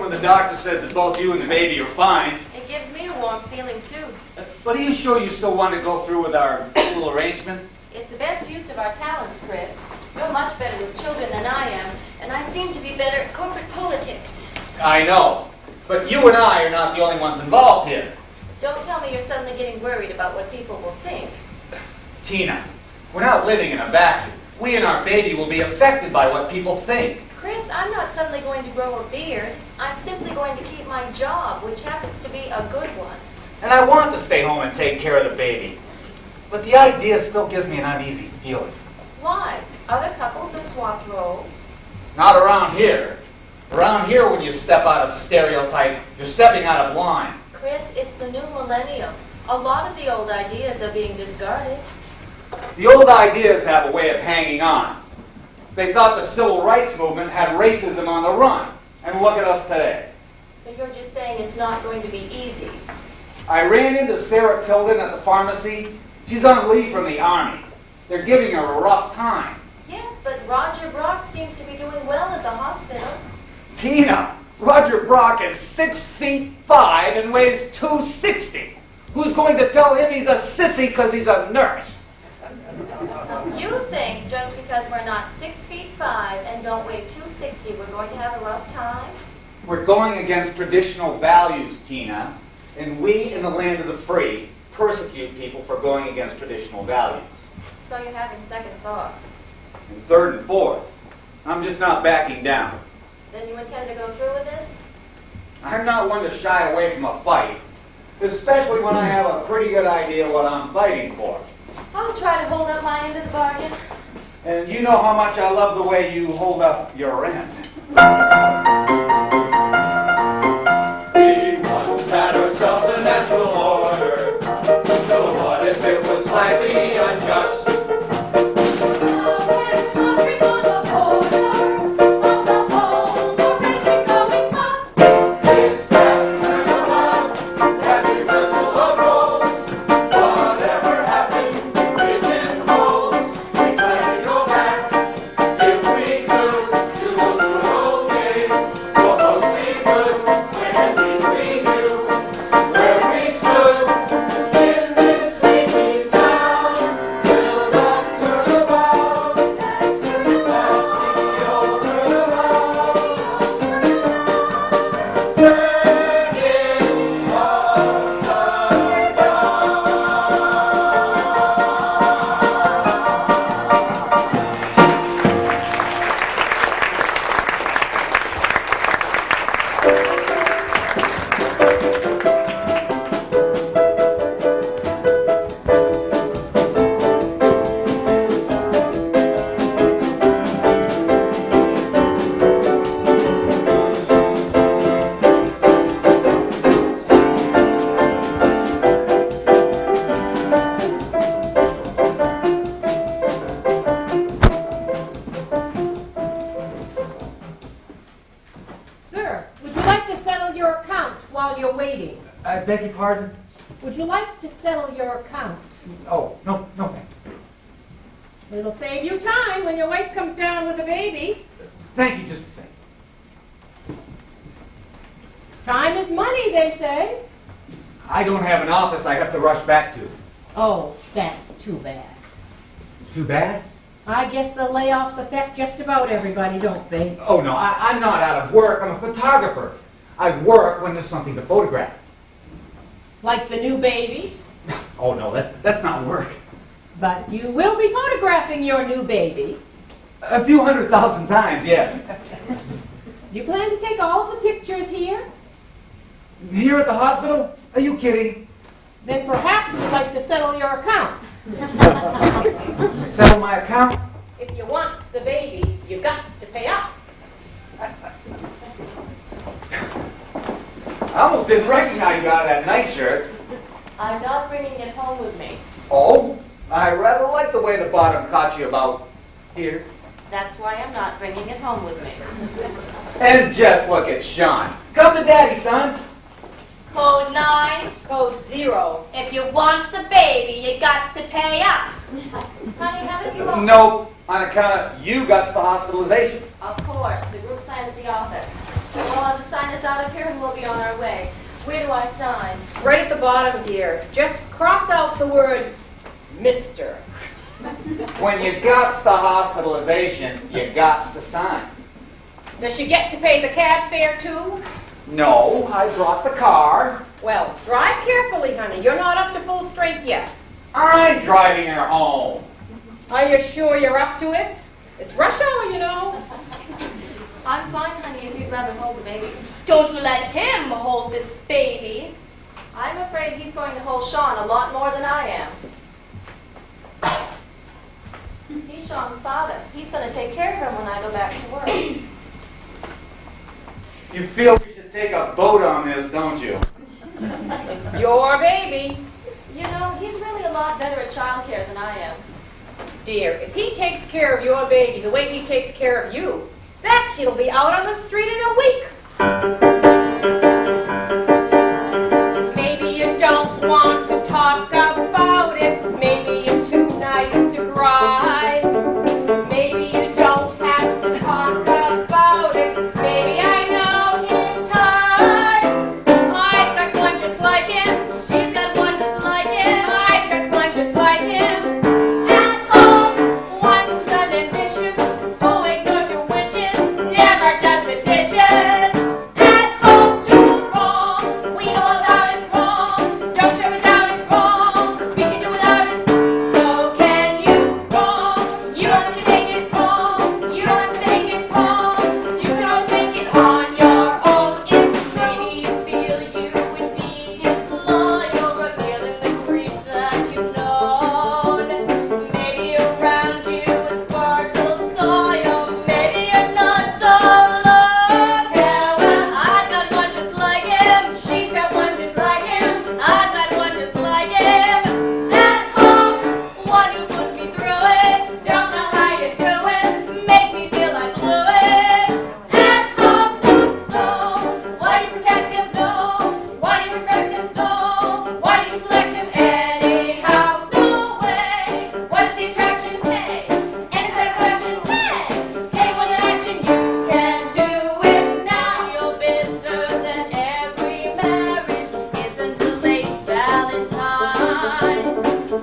when the doctor says that both you and the baby are fine. It gives me a warm feeling, too. But are you sure you still want to go through with our little arrangement? It's the best use of our talents, Chris. You're much better with children than I am, and I seem to be better at corporate politics. I know. But you and I are not the only ones involved here. Don't tell me you're suddenly getting worried about what people will think. Tina, we're not living in a vacuum. We and our baby will be affected by what people think. Chris, I'm not suddenly going to grow a beard. I'm simply going to keep my job, which happens to be a good one. And I want to stay home and take care of the baby. But the idea still gives me an uneasy feeling. Why? Other couples have swapped roles. Not around here. Around here, when you step out of stereotype, you're stepping out of line. Chris, it's the new millennium. A lot of the old ideas are being discarded. The old ideas have a way of hanging on. They thought the civil rights movement had racism on the run. And look at us today. So you're just saying it's not going to be easy. I ran into Sarah Tilden at the pharmacy. She's on leave from the Army. They're giving her a rough time. Yes, but Roger Brock seems to be doing well at the hospital. Tina, Roger Brock is 6'5" and weighs 260. Who's going to tell him he's a sissy because he's a nurse? You think just because we're not 6'5" and don't weigh 260, we're going to have a rough time? We're going against traditional values, Tina. And we, in the land of the free, persecute people for going against traditional values. So you're having second thoughts. And third and fourth, I'm just not backing down. Then you intend to go through with this? I'm not one to shy away from a fight, especially when I have a pretty good idea what I'm fighting for. I'll try to hold up my end of the bargain. And you know how much I love the way you hold up your end. We once had ourselves a natural order. So what if it was slightly unjust? I beg your pardon? Would you like to settle your account? Oh, no, thank you. It'll save you time when your wife comes down with the baby. Thank you just the same. Time is money, they say. I don't have an office I have to rush back to. Oh, that's too bad. Too bad? I guess the layoffs affect just about everybody, don't they? Oh, no, I'm not out of work. I'm a photographer. I work when there's something to photograph. Like the new baby? Oh, no, that's not work. But you will be photographing your new baby. A few 100,000 times, yes. You plan to take all the pictures here? Here at the hospital? Are you kidding? Then perhaps you'd like to settle your account. Settle my account? If you wants the baby, you got to pay up. I almost didn't recognize you out of that nightshirt. I'm not bringing it home with me. Oh? I rather like the way the bottom caught you about here. That's why I'm not bringing it home with me. And just look at Sean. Come to Daddy, son. Code 9. Code 0. If you want the baby, you got to pay up. Honey, haven't you all... Nope. On account of you got the hospitalization. Of course, the group plan at the office. Well, I'll just sign this out of here and we'll be on our way. Where do I sign? Right at the bottom, dear. Just cross out the word Mr. When you gots the hospitalization, you gots to sign. Does she get to pay the cab fare too? No, I brought the car. Well, drive carefully, honey. You're not up to full strength yet. I'm driving her home. Are you sure you're up to it? It's rush hour, you know. I'm fine, honey, if you'd rather hold the baby. Don't you let him hold this baby. I'm afraid he's going to hold Sean a lot more than I am. He's Sean's father. He's going to take care of him when I go back to work. You feel we should take a vote on this, don't you? It's your baby. You know, he's really a lot better at childcare than I am. Dear, if he takes care of your baby the way he takes care of you, that kid'll be out on the street in a week. Maybe you don't want to talk about it. Maybe you're too nice to cry. Maybe you don't have to talk about it. Maybe I know his time. I've got one just like him. She's got one just like him. I've got one just like him. At home, one who's unambitious, who ignores your wishes, never does the dishes. At home, you're wrong. We know about it wrong. Don't you ever doubt it wrong. We can do without it. So can you? Wrong. You don't have to take it wrong. You don't have to make it wrong. You can always make it on your own. If maybe you feel you would be disloyal, revealing the grief that you've known. Maybe around you is fertile soil. Maybe you're not so alone. Tell her I've got one just like him. She's got one just like him. I've got one just like him. At home, one who puts me through it. Don't know how you do it. Makes me feel like fluid. At home, not so. Why do you protect him? No. Why do you respect him? No. Why do you select him? Anyhow, no way. What is the attraction? Hey. Any satisfaction? Hey. Hey, with an action, you can do it now. You're bitter that every marriage isn't a late Valentine.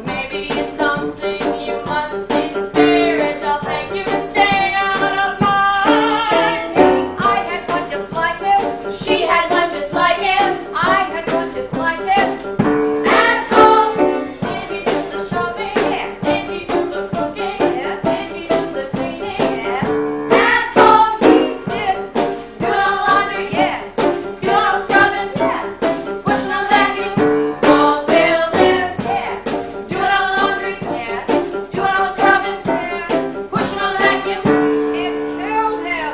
Maybe it's something you must experience. I'll thank you to stay out of mine. I had one just like him. She had one just like him. I had one just like him. At home, Did he do the shopping? Yeah. Did he do the cooking? Yeah. Did he do the cleaning? Yeah. at home, Yeah. do all the laundry, Yeah. do all the scrubbing, Yeah. pushing on the vacuum, fulfill him. Yeah. Do all the laundry, Yeah. do all the scrubbing, pushing on the vacuum. It killed him.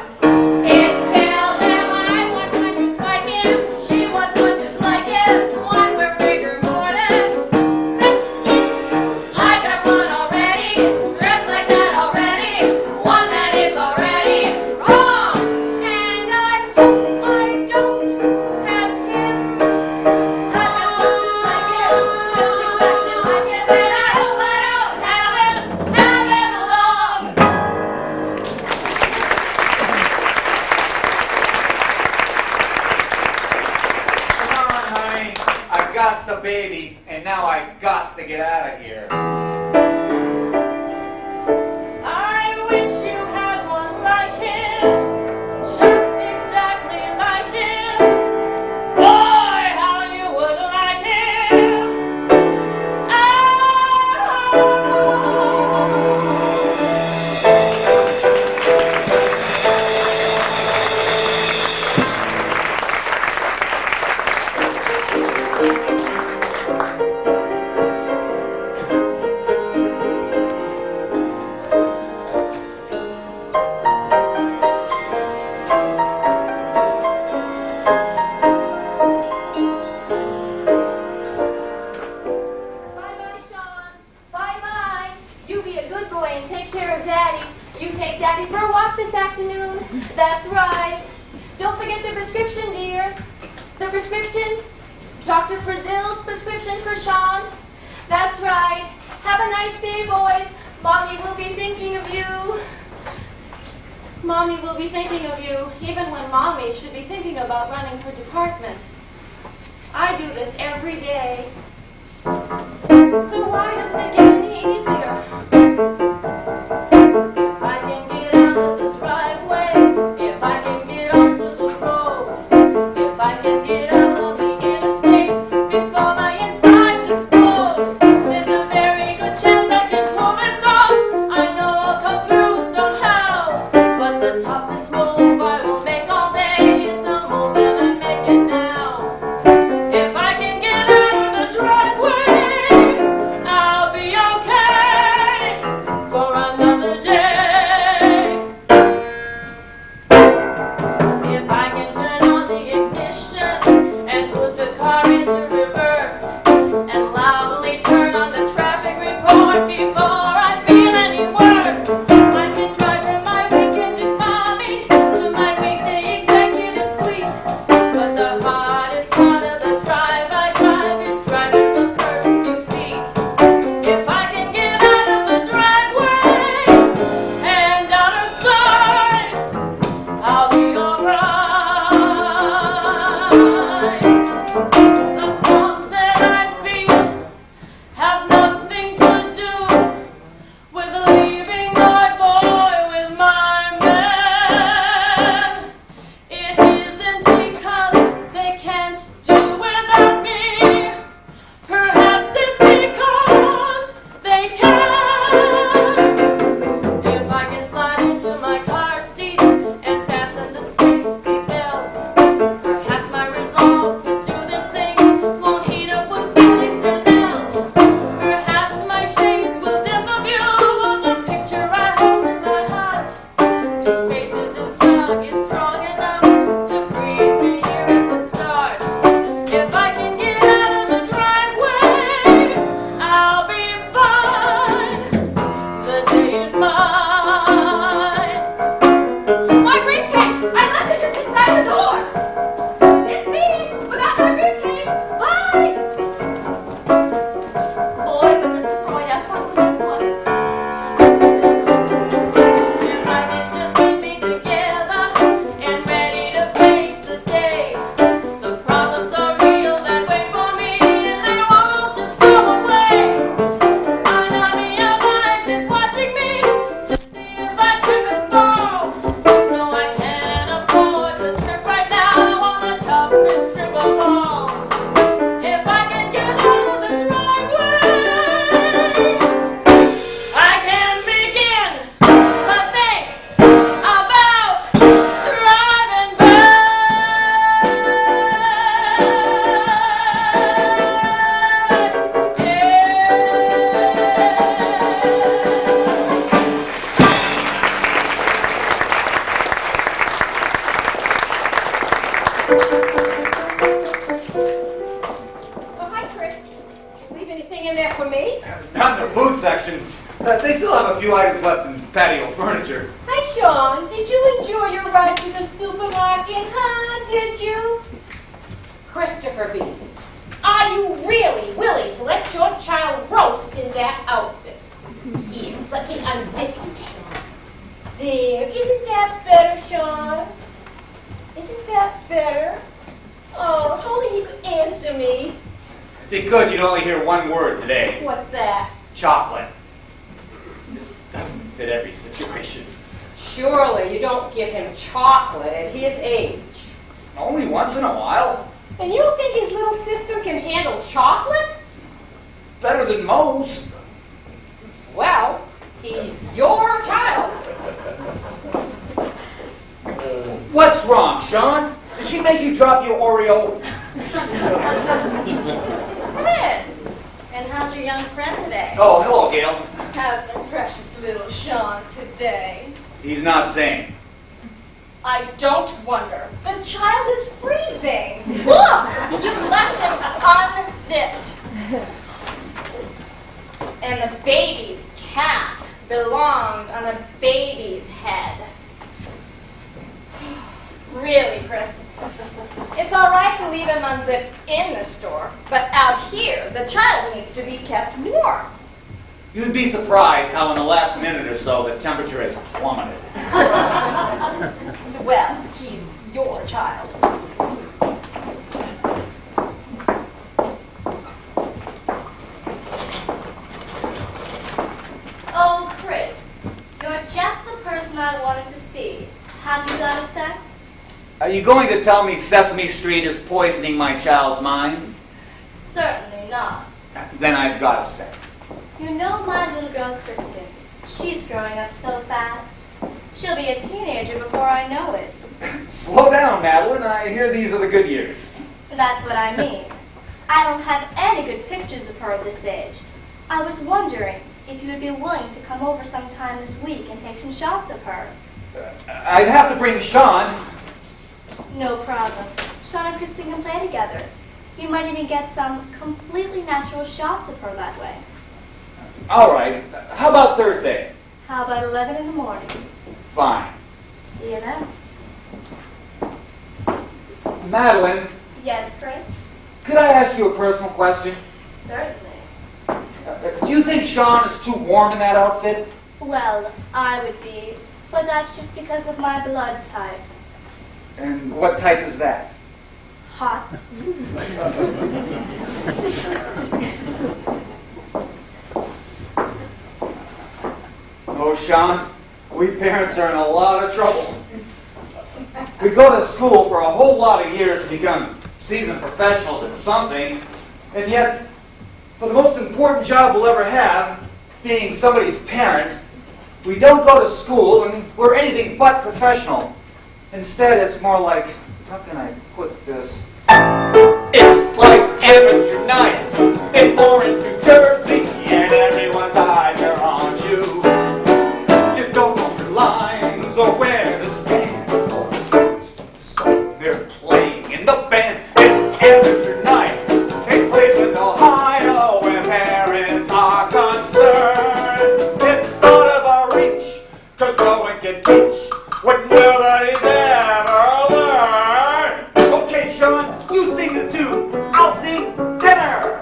It killed him. I want one just like him. She wants one just like him. One with rigor mortis. I got one already, dressed like that already. One that is already wrong. And I don't have him. I got one just like him. Just exactly like him. And I don't have him long. Come on, honey. I gots the baby, and now I gots to get out of here. I wish you had one like him, just exactly like him. Boy, how you would like him. Bye-bye, Sean. Bye-bye. You be a good boy and take care of Daddy. You take Daddy for a walk this afternoon. That's right. Don't forget the prescription, dear. The prescription. Dr. Brazil's prescription for Sean. That's right. Have a nice day, boys. Mommy will be thinking of you. Mommy will be thinking of you even when Mommy should be thinking about running her department. I do this every day. So why doesn't it get any easier? If I can get out of the driveway, if I can get onto the road, if I can get out on the interstate before my insides explode, there's a very good chance I can pull this off. I know I'll come through somehow, but the toughest move I will make all day is the move that I'm making now. If I can get out of the driveway, I'll be okay for another day. If I can turn on the ignition and put the car into reverse and loudly turn on the traffic report before I feel any worse, I can drive from my weekend mommy to my weekday executive suite. But the hardest part of the drive I drive is driving the first few feet. If I can get out of the driveway and out of sight, I'll be alright. The qualms that I feel have nothing to do with leaving my boy with my man. It isn't because they can't do without me. Perhaps it's because they can. If I can slide into my car seat and fasten the safety belt, perhaps my resolve to do this thing won't heat up with feelings and melt. Perhaps my shades will dim the view of the picture I hold in my heart. Two faces whose tug is strong enough to freeze me here at the start. If I can get out of the driveway, I'll be fine. The day is mine. My briefcase! I left it just inside the door. It's me! Forgot my briefcase! Bye! Boy, but Mr. Freud had fun with this one. If I can just get me together and ready to face the day, the problems are real that wait for me and they won't just go away. An army of eyes is watching me to see if I trip and fall. So I can't afford to trip right now on the toughest trip of all. If I can get out of the driveway, I can begin to think about driving Oh, hi, Chris. Leave anything in there for me? Not in the food section. They still have a few items left in patio furniture. Hi, Sean. Did you enjoy your ride to the supermarket, huh? Did you? Christopher B., are you really willing to let your child roast in that outfit? Here, let me unzip you, Sean. There. Isn't that better, Sean? Isn't that better? Oh, if only he could answer me. If he could, you'd only hear one word today. What's that? Chocolate. Doesn't fit every situation. Surely you don't give him chocolate at his age. Only once in a while. And you don't think his little sister can handle chocolate? Better than most. Well, he's your child. What's wrong, Sean? Did she make you drop your Oreo? Chris, and how's your young friend today? Oh, hello, Gail. How's the precious little Sean today? He's not sane. I don't wonder. The child is freezing. Look, you've left him unzipped. And the baby's cap belongs on the baby's head. Really, Chris. It's all right to leave him unzipped in the store, but out here, the child needs to be kept warm. You'd be surprised how in the last minute or so the temperature has plummeted. Well, he's your child. Oh, Chris, you're just the person I wanted to see. Have you got a sec? Are you going to tell me Sesame Street is poisoning my child's mind? Certainly not. Then I've got a sec. You know my little girl, Kristen. She's growing up so fast. She'll be a teenager before I know it. Slow down, Madeline. I hear these are the good years. That's what I mean. I don't have any good pictures of her at this age. I was wondering if you would be willing to come over sometime this week and take some shots of her. I'd have to bring Sean. No problem. Sean and Kristen can play together. You might even get some completely natural shots of her that way. All right. How about Thursday? How about 11 in the morning? Fine. See you then. Madeline, Yes, Chris? could I ask you a personal question? Certainly. Do you think Sean is too warm in that outfit? Well, I would be, but that's just because of my blood type. And what type is that? Hot. Oh, Sean, we parents are in a lot of trouble. We go to school for a whole lot of years to become seasoned professionals at something, and yet, for the most important job we'll ever have, being somebody's parents, we don't go to school and we're anything but professional. Instead, it's more like, how can I put this? It's like amateur night in Orange, New Jersey, and everyone's eyes are on you. You don't know your lines or where to stand, or the song they're playing in the band. It's amateur night in Cleveland, Ohio, where parents are concerned. It's out of our reach, 'cause no one can teach what nobody's ever learned. Okay, Sean, you sing the tune. I'll sing dinner.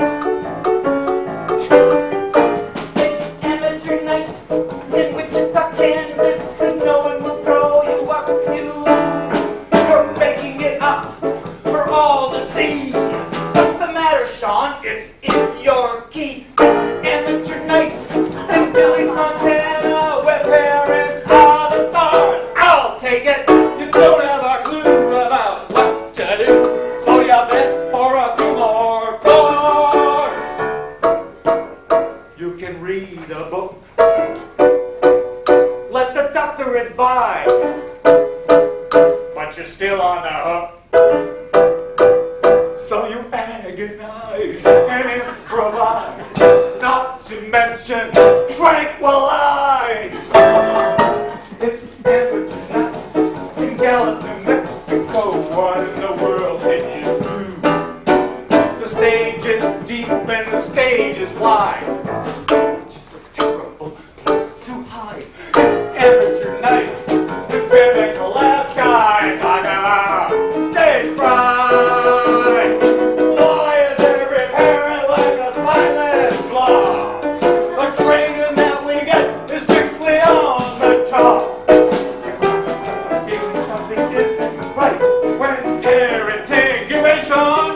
It's amateur night in Wichita, Kansas, and no one will throw you up. You're making it up for all to see. What's the matter, Sean? It's in your key. It's amateur night in Billings, Montana, where parents are the stars. I'll take it. You don't have a clue about what to do, so you bet for a few more chords. You can read a book. Let the doctor advise, but you're still on the hook. So you agonize and improvise, not to mention tranquilize. It's amateur night in Gallup, New Mexico. What in the world can you do? The stage is deep and the stage is wide. The stage is a terrible place to hide. It's amateur night in Fairbanks, Alaska. Talk about stage fright. Why is every parent like a spineless blob? The training that we get is strictly on the job. Even something isn't right when parenting, you may, Sean,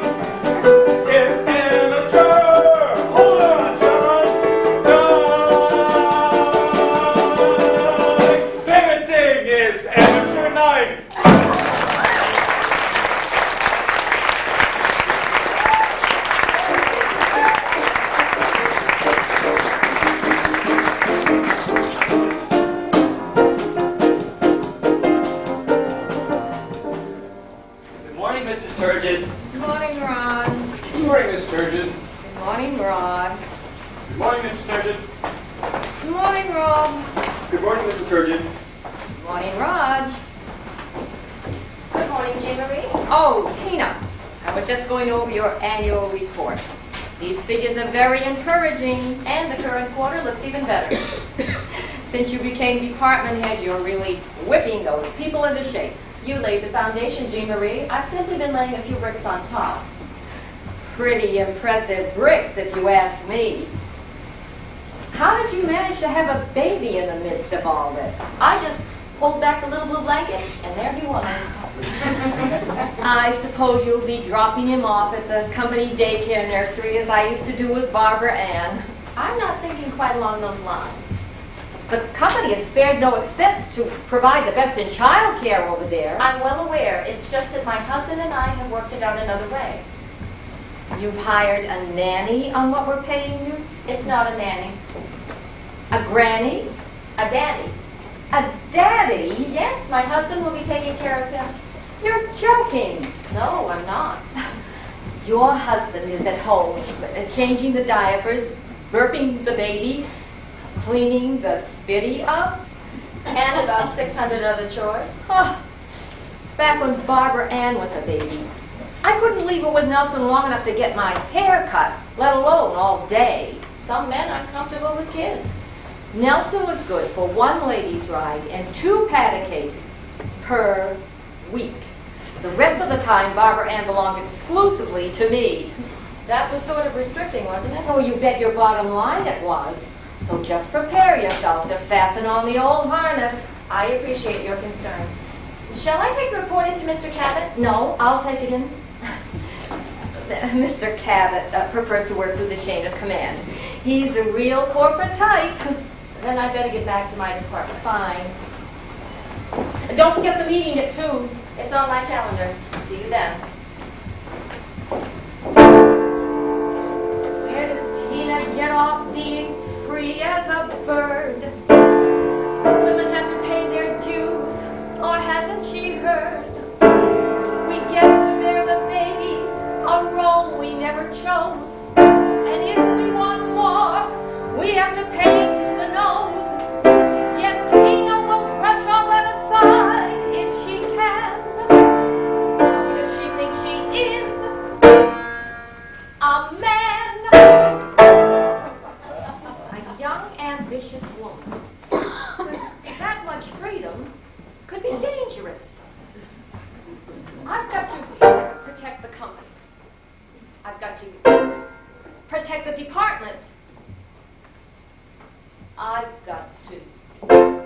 is amateur. Hold on, Sean. Night. Parenting is amateur night. Good morning, Mrs. Turgid. Good morning, Ron. Good morning, Miss Turgid. Good morning, Ron. Good morning, Mrs. Turgid. Good morning, Rob. Good morning, Mrs. Turgid. Good morning, Raj. Good morning, Jean Marie. Oh, Tina, I was just going over your annual report. These figures are very encouraging. And the current quarter looks even better. Since you became department head, you're really whipping those people into shape. You laid the foundation, Jean Marie. I've simply been laying a few bricks on top. Pretty impressive bricks, if you ask me. how did you manage to have a baby in the midst of all this? I just pulled back the little blue blanket, and there he was. I suppose you'll be dropping him off at the company daycare nursery as I used to do with Barbara Ann. I'm not thinking quite along those lines. The company has spared no expense to provide the best in child care over there. I'm well aware. It's just that my husband and I have worked it out another way. You've hired a nanny on what we're paying you? It's not a nanny. A granny? A daddy. A daddy? Yes, my husband will be taking care of him. You're joking. No, I'm not. Your husband is at home, changing the diapers, burping the baby, cleaning the spitty ups. And about 600 other chores. Oh, back when Barbara Ann was a baby, I couldn't leave her with Nelson long enough to get my hair cut, let alone all day. Some men aren't comfortable with kids. Nelson was good for 1 ladies' ride and 2 pat cakes per week. The rest of the time, Barbara Ann belonged exclusively to me. That was sort of restricting, wasn't it? Oh, you bet your bottom line it was. So just prepare yourself to fasten on the old harness. I appreciate your concern. Shall I take the report into Mr. Cabot? No, I'll take it in. Mr. Cabot prefers to work through the chain of command. He's a real corporate type. Then I better get back to my department. Fine. Don't forget the meeting at 2. It's on my calendar. See you then. Where does Tina get off being free as a bird? Women have to pay their dues, or hasn't she heard? We get to bear the babies, a role we never chose. And if we want more, we have to pay it through the nose. Yet Tina will brush all that aside if she can. Who does she think she is? A man. A young, ambitious woman. That much freedom could be dangerous. I've got to protect the company. I've got to protect the department. I've got to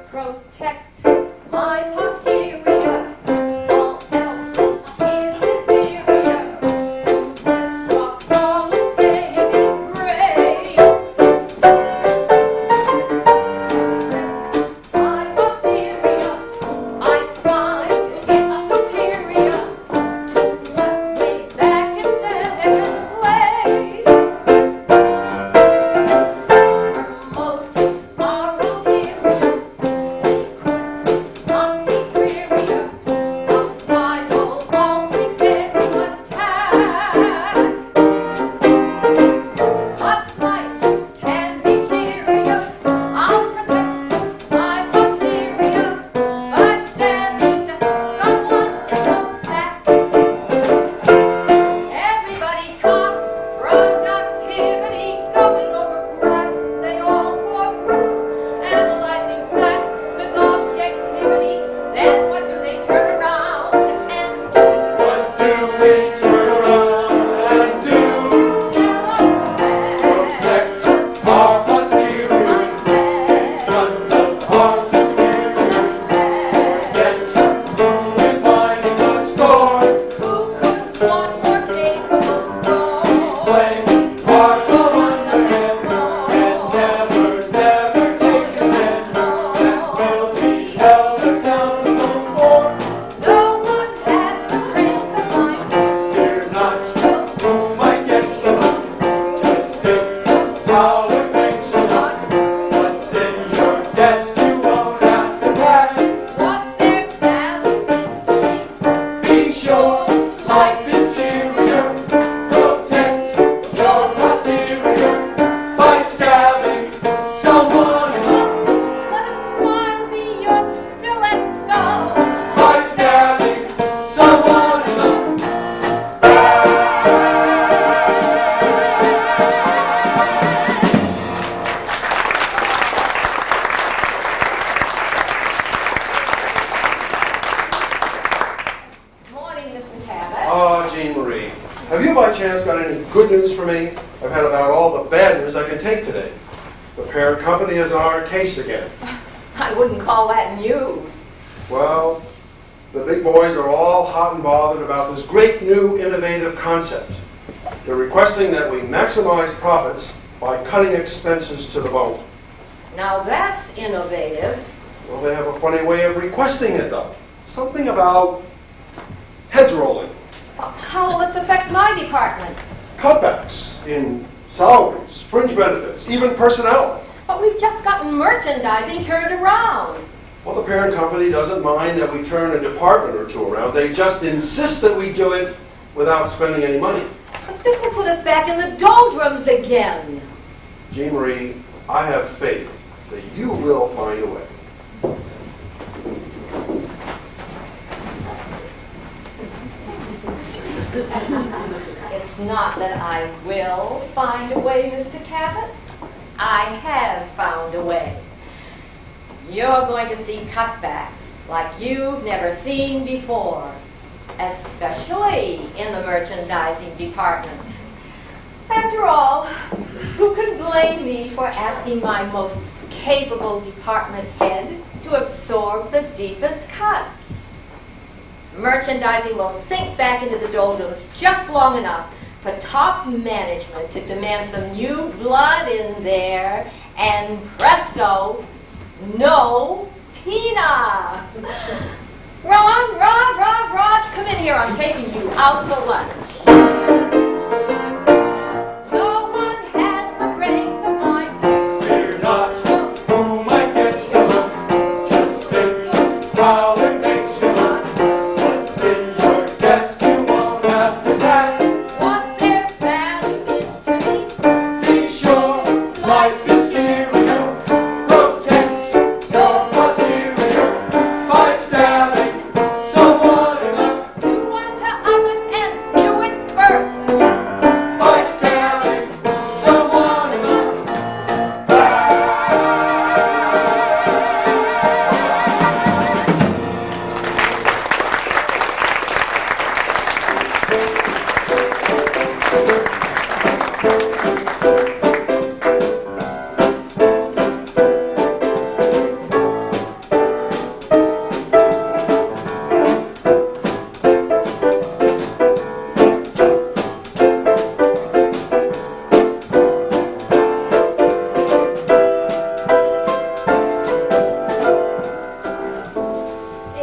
protect my posterior. All else is inferior. This walks all in saving grace. My posterior, I find it's superior to what's way back in second place. Her motives are ulterior. They could not be drearier. A rival all prepared to attack. But life can be cheerier. I'll protect my posterior by stabbing someone in the back. Everybody talks productivity, going over graphs they all pour through, analyzing facts with objectivity. Then what do they turn around and do? What do we turn around and do? Protect our posteriors in front of our superiors. Forget who is minding the store. Who could want more capable role? Play part of underhand and never, never take a cent that will be held accountable for. No one has the brains of mine. Fear not who might get the hook. Just think how it makes you look. What's in your desk you won't have to pack. What their balance is to Be sure life is cheerier. Protect your posterior by stabbing someone in the let a smile be your stiletto. by stabbing someone in the Morning, Mr. Cabot. Ah, Jean Marie, have you by chance got any good news for me? I've had about all the bad news I can take today. The parent company is on our case again. I wouldn't call that news. Well, the big boys are all hot and bothered about this great new innovative concept. They're requesting that we maximize profits by cutting expenses to the bone. Now that's innovative. Well, they have a funny way of requesting it, though. Something about heads rolling, How will this affect my departments? cutbacks in salaries, fringe benefits, even personnel. But we've just gotten merchandising turned around. Well, the parent company doesn't mind that we turn a department or two around. They just insist that we do it without spending any money. But this will put us back in the doldrums again. Jean Marie, I have faith that you will find a way. It's not that I will find a way, Mr. Cabot. I have found a way. You're going to see cutbacks like you've never seen before, especially in the merchandising department. After all, who can blame me for asking my most capable department head to absorb the deepest cuts? Merchandising will sink back into the doldrums just long enough for top management to demand some new blood in there, and presto, no Tina! Rod, come in here, I'm taking you out to lunch. No one has the brains of my Fear not who might get you. Just think how it makes you look. What's in your desk you won't have to pack. what their value is to me. Be sure life is cheerio. Protect your posterior by stabbing someone in the Do unto others and do it first. by stabbing someone in the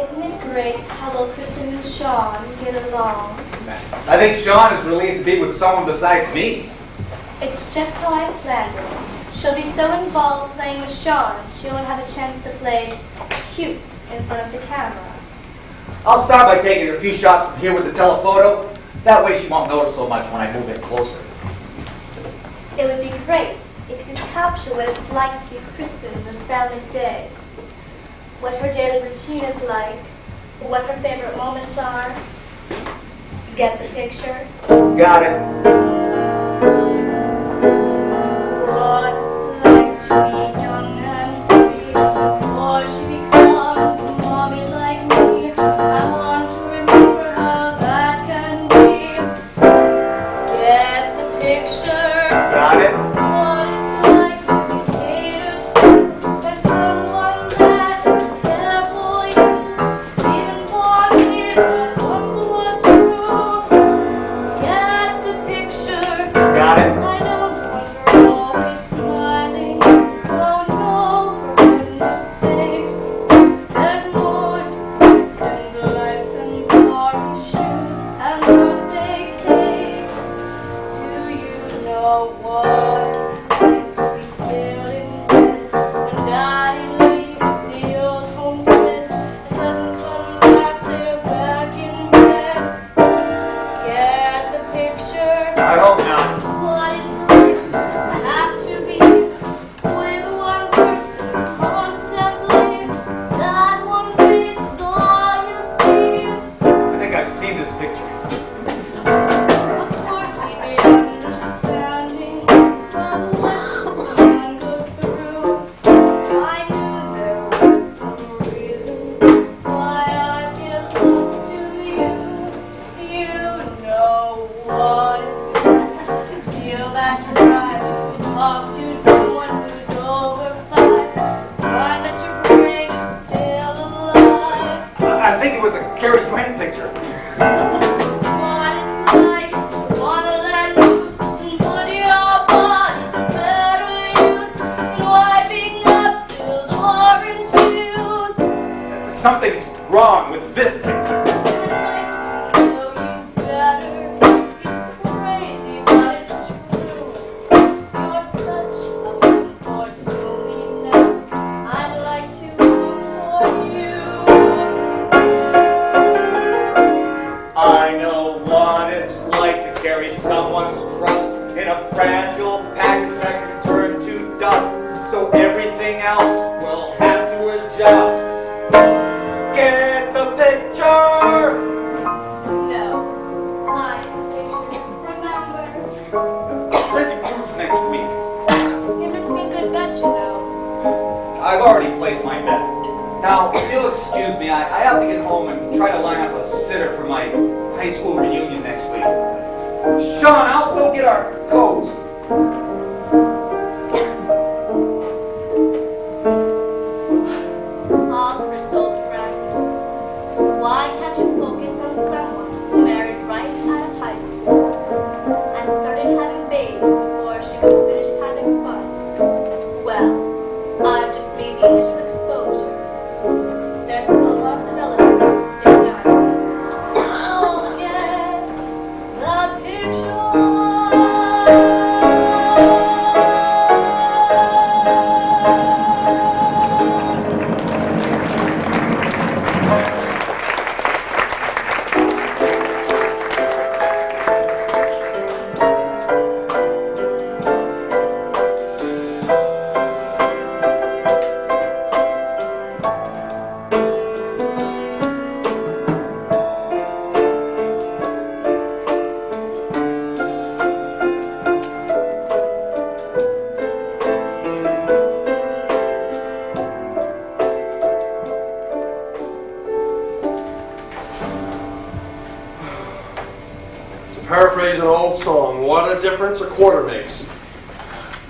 Isn't it great how well Kristen and Sean get along? I think Sean is relieved to be with someone besides me. It's just how I planned it. She'll be so involved playing with Sean, she won't have a chance to play cute in front of the camera. I'll start by taking a few shots from here with the telephoto. That way she won't notice so much when I move in closer. It would be great if you could capture what it's like to be Kristen in this family today. What her daily routine is like, what her favorite moments are. Get the picture? Got it. What it's like to be young and free before she becomes a mommy like me. I want to remember how that can be. Get the picture? Got it. What it's like to be catered to by someone that doesn't care for you, even for me that once was true. Get the picture? Got it. I don't want her always smiling. Oh no, for goodness sakes. There's more to Kristen's life than glory shoes and birthday cakes. Do you know what it's like to be still in bed when Daddy leaves the old homestead and doesn't come back till back in bed? Get the picture? I hope not. What it's like to have to be with one person constantly. That one face is all you see. I think I've seen this picture. Of course he'd be understanding. one's trust in a fragile package that can turn to dust. So everything else will have to adjust. Get the picture? No. I pictures. Remember. I'll send you proofs next week. You must be a good bet, you know. I've already placed my bet. Now, if you'll excuse me, I have to get home and try to line up a sitter for my high school reunion next week. Sean, I'll go get our coats. Ah, Chris, old friend, why can't you focus on someone who married right out of high school and started having babies before she was finished having fun? Well, I've just made the initial exposure. There's still a lot of development to be done. I'll get the picture. Paraphrase an old song, what a difference a quarter makes.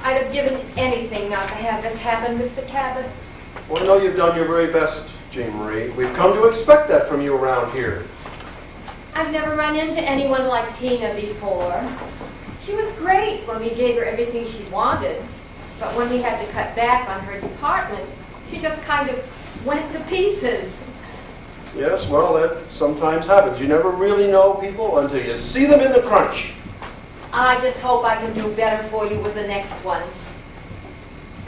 I'd have given anything not to have this happen, Mr. Cabot. Well, I know you've done your very best, Jean Marie. We've come to expect that from you around here. I've never run into anyone like Tina before. She was great when we gave her everything she wanted, but when we had to cut back on her department, she just kind of went to pieces. Yes, well, that sometimes happens. You never really know people until you see them in the crunch. I just hope I can do better for you with the next ones.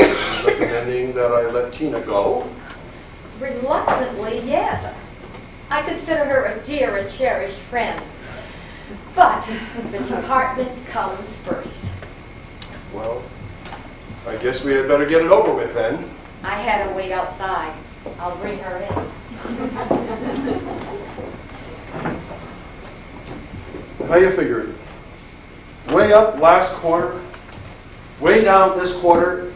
Recommending that I let Tina go. Reluctantly, yes. I consider her a dear and cherished friend. But the department comes first. Well, I guess we had better get it over with then. I had her wait outside. I'll bring her in. How you figure it? Way up last quarter, way down this quarter,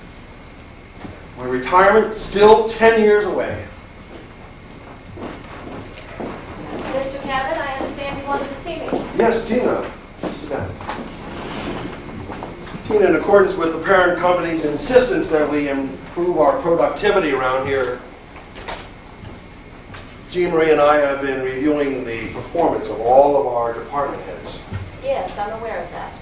my retirement still 10 years away. Mr. Cabot, I understand you wanted to see me. Yes, Tina. Sit down. Tina, in accordance with the parent company's insistence that we improve our productivity around here, Jean Marie and I have been reviewing the performance of all of our department heads. Yes, I'm aware of that.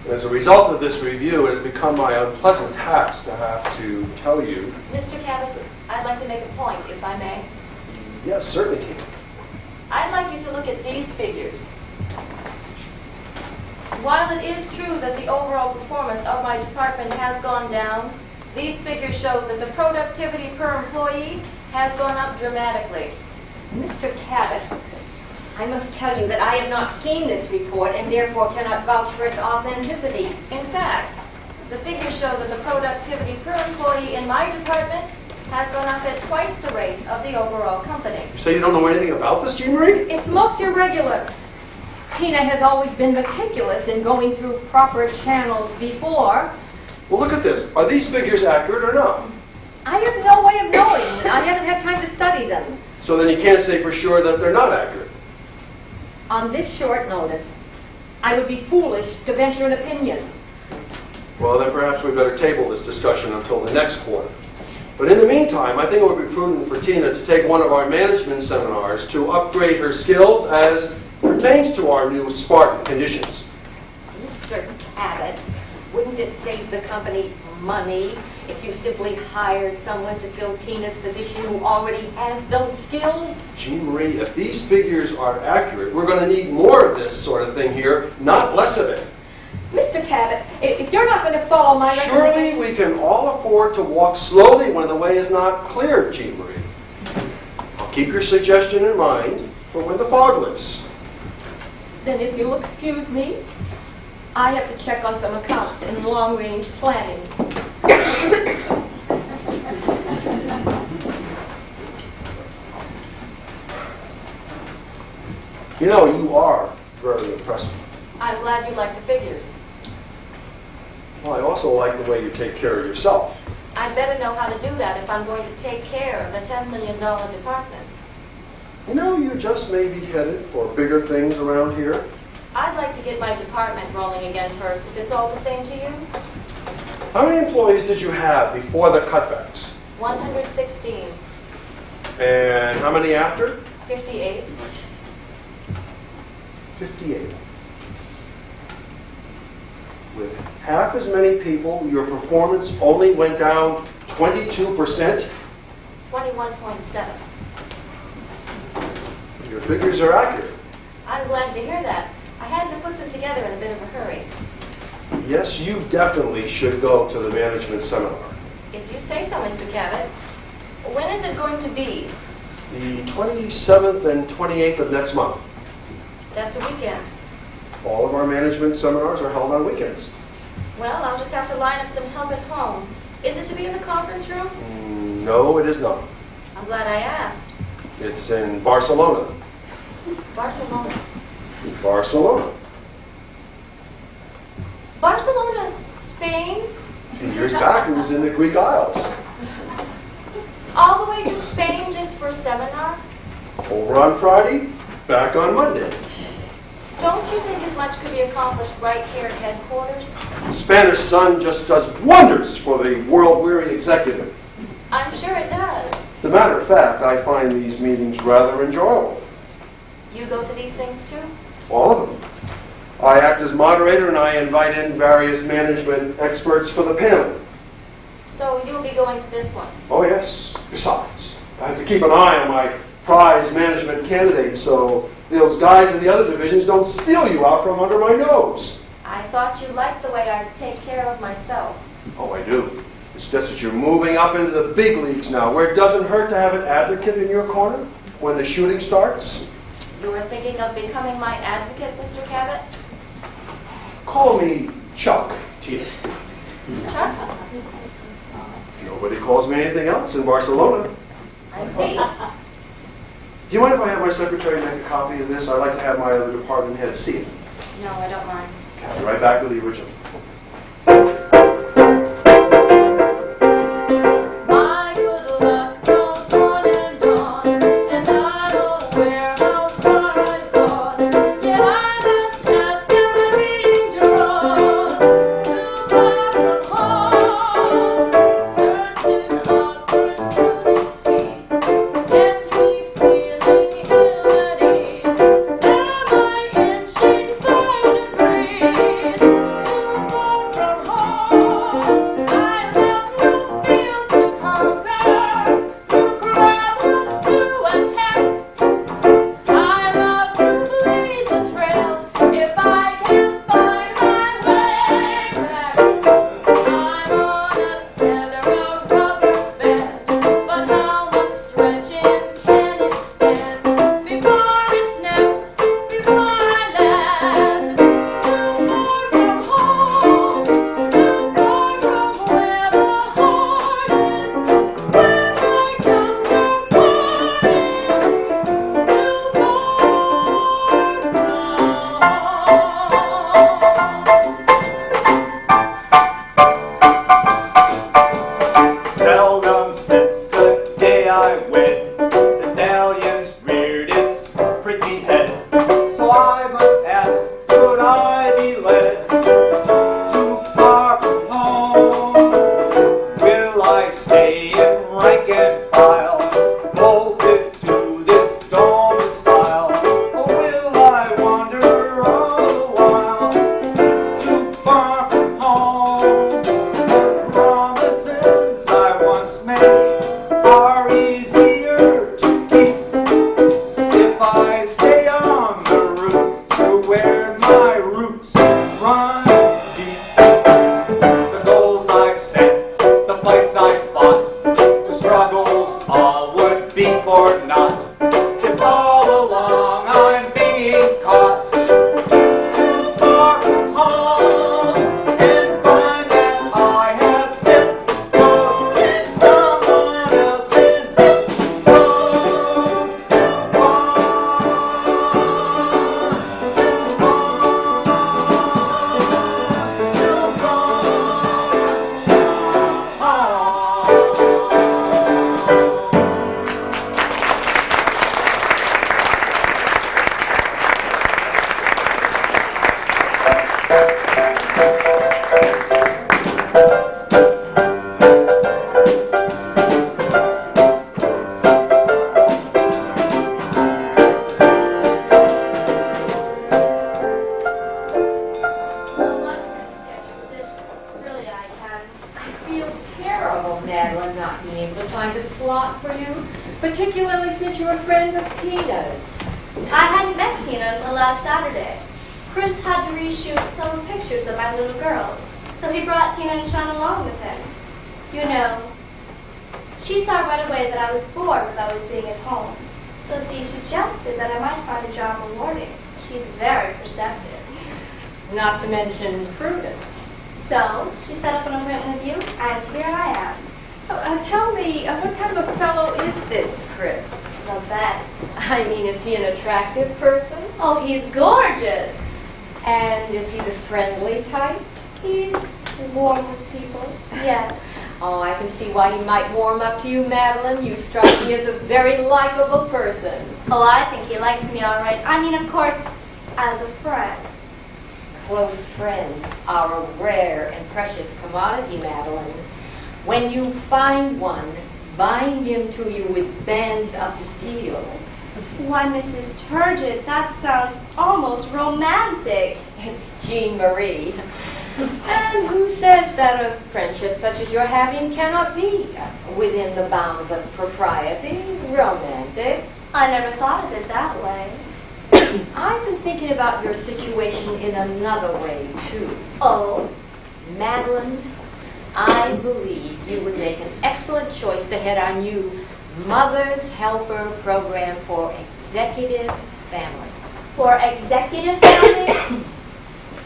And as a result of this review, it has become my unpleasant task to have to tell you. Mr. Cabot, I'd like to make a point, if I may. Yes, certainly, Tina. I'd like you to look at these figures. While it is true that the overall performance of my department has gone down, these figures show that the productivity per employee has gone up dramatically. Mr. Cabot, I must tell you that I have not seen this report and therefore cannot vouch for its authenticity. In fact, the figures show that the productivity per employee in my department has gone up at twice the rate of the overall company. You say you don't know anything about this, Jean Marie? It's most irregular. Tina has always been meticulous in going through proper channels before. Well, look at this. Are these figures accurate or not? I have no way of knowing. I haven't had time to study them. So then you can't say for sure that they're not accurate. On this short notice, I would be foolish to venture an opinion. Well, then perhaps we better table this discussion until the next quarter. But in the meantime, I think it would be prudent for Tina to take one of our management seminars to upgrade her skills as pertains to our new Spartan conditions. Mr. Cabot, wouldn't it save the company money if you simply hired someone to fill Tina's position who already has those skills? Jean Marie, if these figures are accurate, we're going to need more of this sort of thing here, not less of it. Mr. Cabot, if you're not going to follow my Surely we can all afford to walk slowly when the way is not clear, Jean Marie. I'll keep your suggestion in mind for when the fog lifts. Then if you'll excuse me, I have to check on some accounts and long-range planning. You know, you are very impressive. I'm glad you like the figures. Well, I also like the way you take care of yourself. I'd better know how to do that if I'm going to take care of a $10 million department. You know, you just may be headed for bigger things around here. I'd like to get my department rolling again first, if it's all the same to you. How many employees did you have before the cutbacks? 116, And how many after? 58. 58. With half as many people, your performance only went down 22%. 21.7. Your figures are accurate. I'm glad to hear that. I had to put them together in a bit of a hurry. Yes, you definitely should go to the management seminar. If you say so, Mr. Cabot. When is it going to be? The 27th and 28th of next month. That's a weekend. All of our management seminars are held on weekends. Well, I'll just have to line up some help at home. Is it to be in the conference room? No, it is not. I'm glad I asked. It's in Barcelona. Barcelona. Barcelona. Barcelona, Spain? A few years back, it was in the Greek Isles. All the way to Spain just for a seminar? Over on Friday, back on Monday. Don't you think as much could be accomplished right here at headquarters? The Spanish sun just does wonders for the world-weary executive. I'm sure it does. As a matter of fact, I find these meetings rather enjoyable. You go to these things too? All of them. I act as moderator and I invite in various management experts for the panel. So you'll be going to this one? Oh yes. Besides, I have to keep an eye on my prize management candidates so those guys in the other divisions don't steal you out from under my nose. I thought you liked the way I take care of myself. Oh, I do. It's just that you're moving up into the big leagues now, where it doesn't hurt to have an advocate in your corner when the shooting starts. You were thinking of becoming my advocate, Mr. Cabot? Call me Chuck, Tina. Chuck? Nobody calls me anything else in Barcelona. I see. Do you mind if I have my secretary make a copy of this? I'd like to have my other department head see it. No, I don't mind. I'll be right back with the original. My good luck goes on and on, and I'm aware how far I've gone. Yet I must ask, am I being drawn too far from home? Certain opportunities get me feeling ill at ease. Am I inching by degrees too find a slot for you, particularly since you're a friend of Tina's. I hadn't met Tina until last Saturday. Chris had to reshoot several pictures of my little girl, so he brought Tina and Sean along with him. You know, she saw right away that I was bored with always being at home, so she suggested that I might find a job rewarding. She's very perceptive. Not to mention prudent. So she set up an appointment with you, and here I am. Tell me, what kind of a fellow is this, Chris? The best. I mean, is he an attractive person? Oh, he's gorgeous. And is he the friendly type? He's warm with people. Yes. Oh, I can see why he might warm up to you, Madeline. You strike me as a very likable person. Oh, I think he likes me all right. I mean, of course, as a friend. Close friends are a rare and precious commodity, Madeline. When you find one, bind him to you with bands of steel. Why, Mrs. Turgid, that sounds almost romantic. It's Jean Marie. And who says that a friendship such as you're having cannot be, within the bounds of propriety, romantic? I never thought of it that way. I've been thinking about your situation in another way, too. Oh? Madeline, I believe you would make an excellent choice to head our new Mother's Helper program for executive families. For executive families?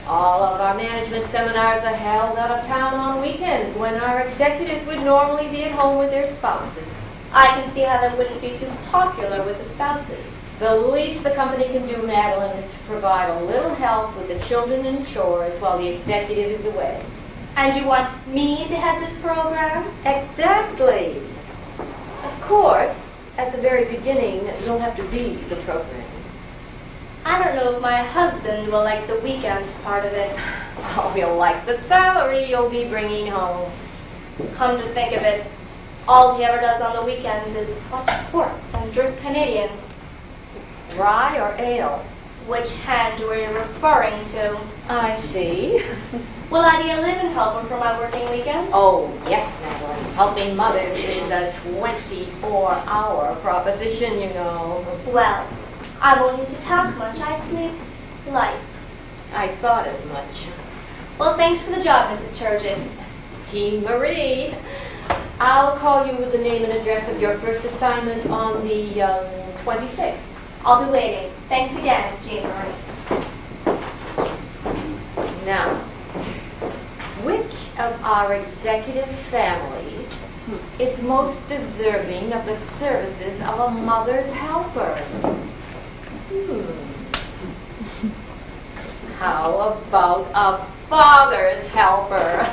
All of our management seminars are held out of town on weekends when our executives would normally be at home with their spouses. I can see how that wouldn't be too popular with the spouses. The least the company can do, Madeline, is to provide a little help with the children and chores while the executive is away. And you want me to head this program? Exactly. Of course, at the very beginning, you'll have to be the program. I don't know if my husband will like the weekend part of it. Oh, he'll like the salary you'll be bringing home. Come to think of it, all he ever does on the weekends is watch sports and drink Canadian. Rye or ale? Which hand were you referring to? I see. Will I be a live-in helper for my working weekends? Oh, yes, Madeline. Helping mothers is a 24-hour proposition, you know. Well, I won't need to pack much. I sleep light. I thought as much. Well, thanks for the job, Mrs. Turgid. Jean Marie. I'll call you with the name and address of your first assignment on the 26th. I'll be waiting. Thanks again, Jean Marie. Now, which of our executive families is most deserving of the services of a mother's helper? How about a father's helper?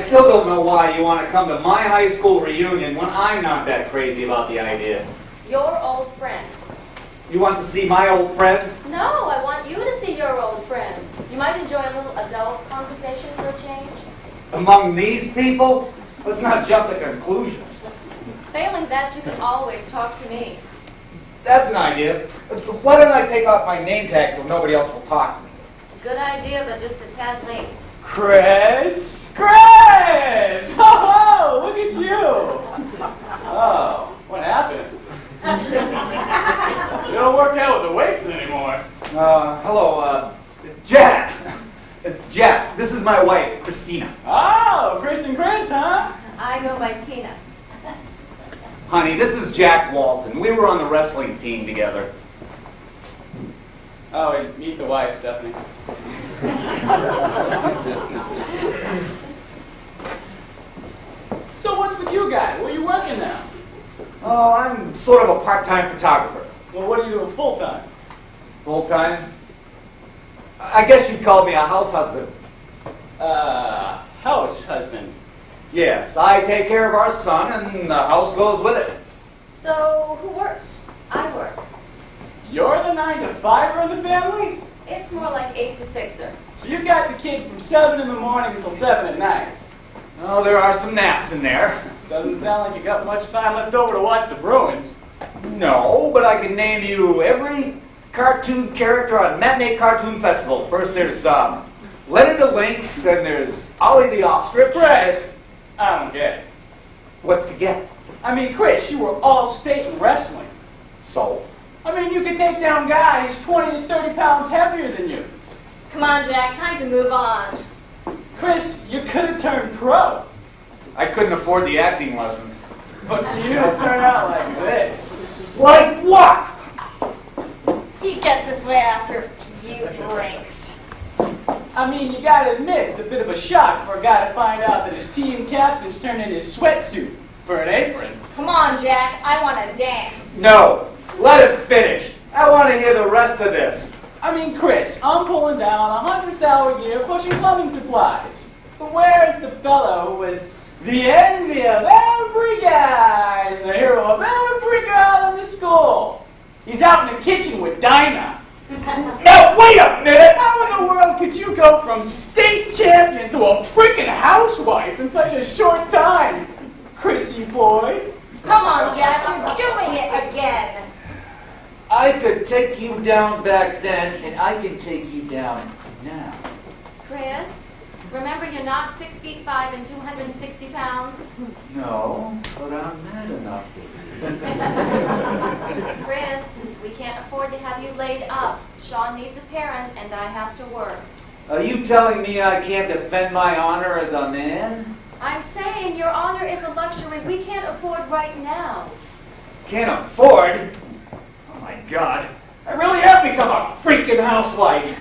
still don't know why you want to come to my high school reunion when I'm not that crazy about the idea. Your old friends. You want to see my old friends? No, I want you to see your old friends. You might enjoy a little adult conversation for a change. Among these people? Let's not jump to conclusions. Failing that, you can always talk to me. That's an idea. Why don't I take off my name tag so nobody else will talk to me? Good idea, but just a tad late. Chris! Chris! Oh, look at you! Oh, what happened? You don't work out with the weights anymore. Hello, Jack. Jack, this is my wife, Christina. Oh, Chris and Chris, huh? I go by Tina. Honey, this is Jack Walton. We were on the wrestling team together. Oh, and meet the wife, Stephanie. So what's with you guys? Where are you working now? Oh, I'm sort of a part-time photographer. Well, what are you doing full-time? Full-time? I guess you'd call me a house husband. House husband. Yes, I take care of our son, and the house goes with it. So, who works? I work. You're the 9-to-5er in the family? It's more like 8 to 6er. So you got the kid from 7 in the morning until 7 at night. Oh, there are some naps in there. Doesn't sound like you got much time left over to watch the Bruins. No, but I can name you every cartoon character on Matinee Cartoon Festival. First there's Leonard the Lynx, then there's Ollie the Ostrich. Chris, I don't get it. What's to get? I mean, Chris, you were all state in wrestling. So? I mean, you could take down guys 20 to 30 pounds heavier than you. Come on, Jack, time to move on. Chris, you could have turned pro. I couldn't afford the acting lessons. But for you to turn out like this. Like what? He gets this way after a few drinks. I mean, you gotta admit, it's a bit of a shock for a guy to find out that his team captain's turned in his sweatsuit for an apron. Come on, Jack, I want to dance. No, let him finish. I want to hear the rest of this. I mean, Chris, I'm pulling down $100 a year pushing plumbing supplies. But where's the fellow who was the envy of every guy and the hero of every girl in the school? He's out in the kitchen with Dinah. Now, wait a minute! How in the world could you go from state champion to a freaking housewife in such a short time? Chrissy boy. Come on, Jack, you're doing it again. I could take you down back then, and I can take you down now. Chris, remember you're not 6'5" and 260 pounds? No, but I'm mad enough. Chris, we can't afford to have you laid up. Sean needs a parent, and I have to work. Are you telling me I can't defend my honor as a man? I'm saying your honor is a luxury we can't afford right now. Can't afford? Oh my God. I really have become a freaking housewife.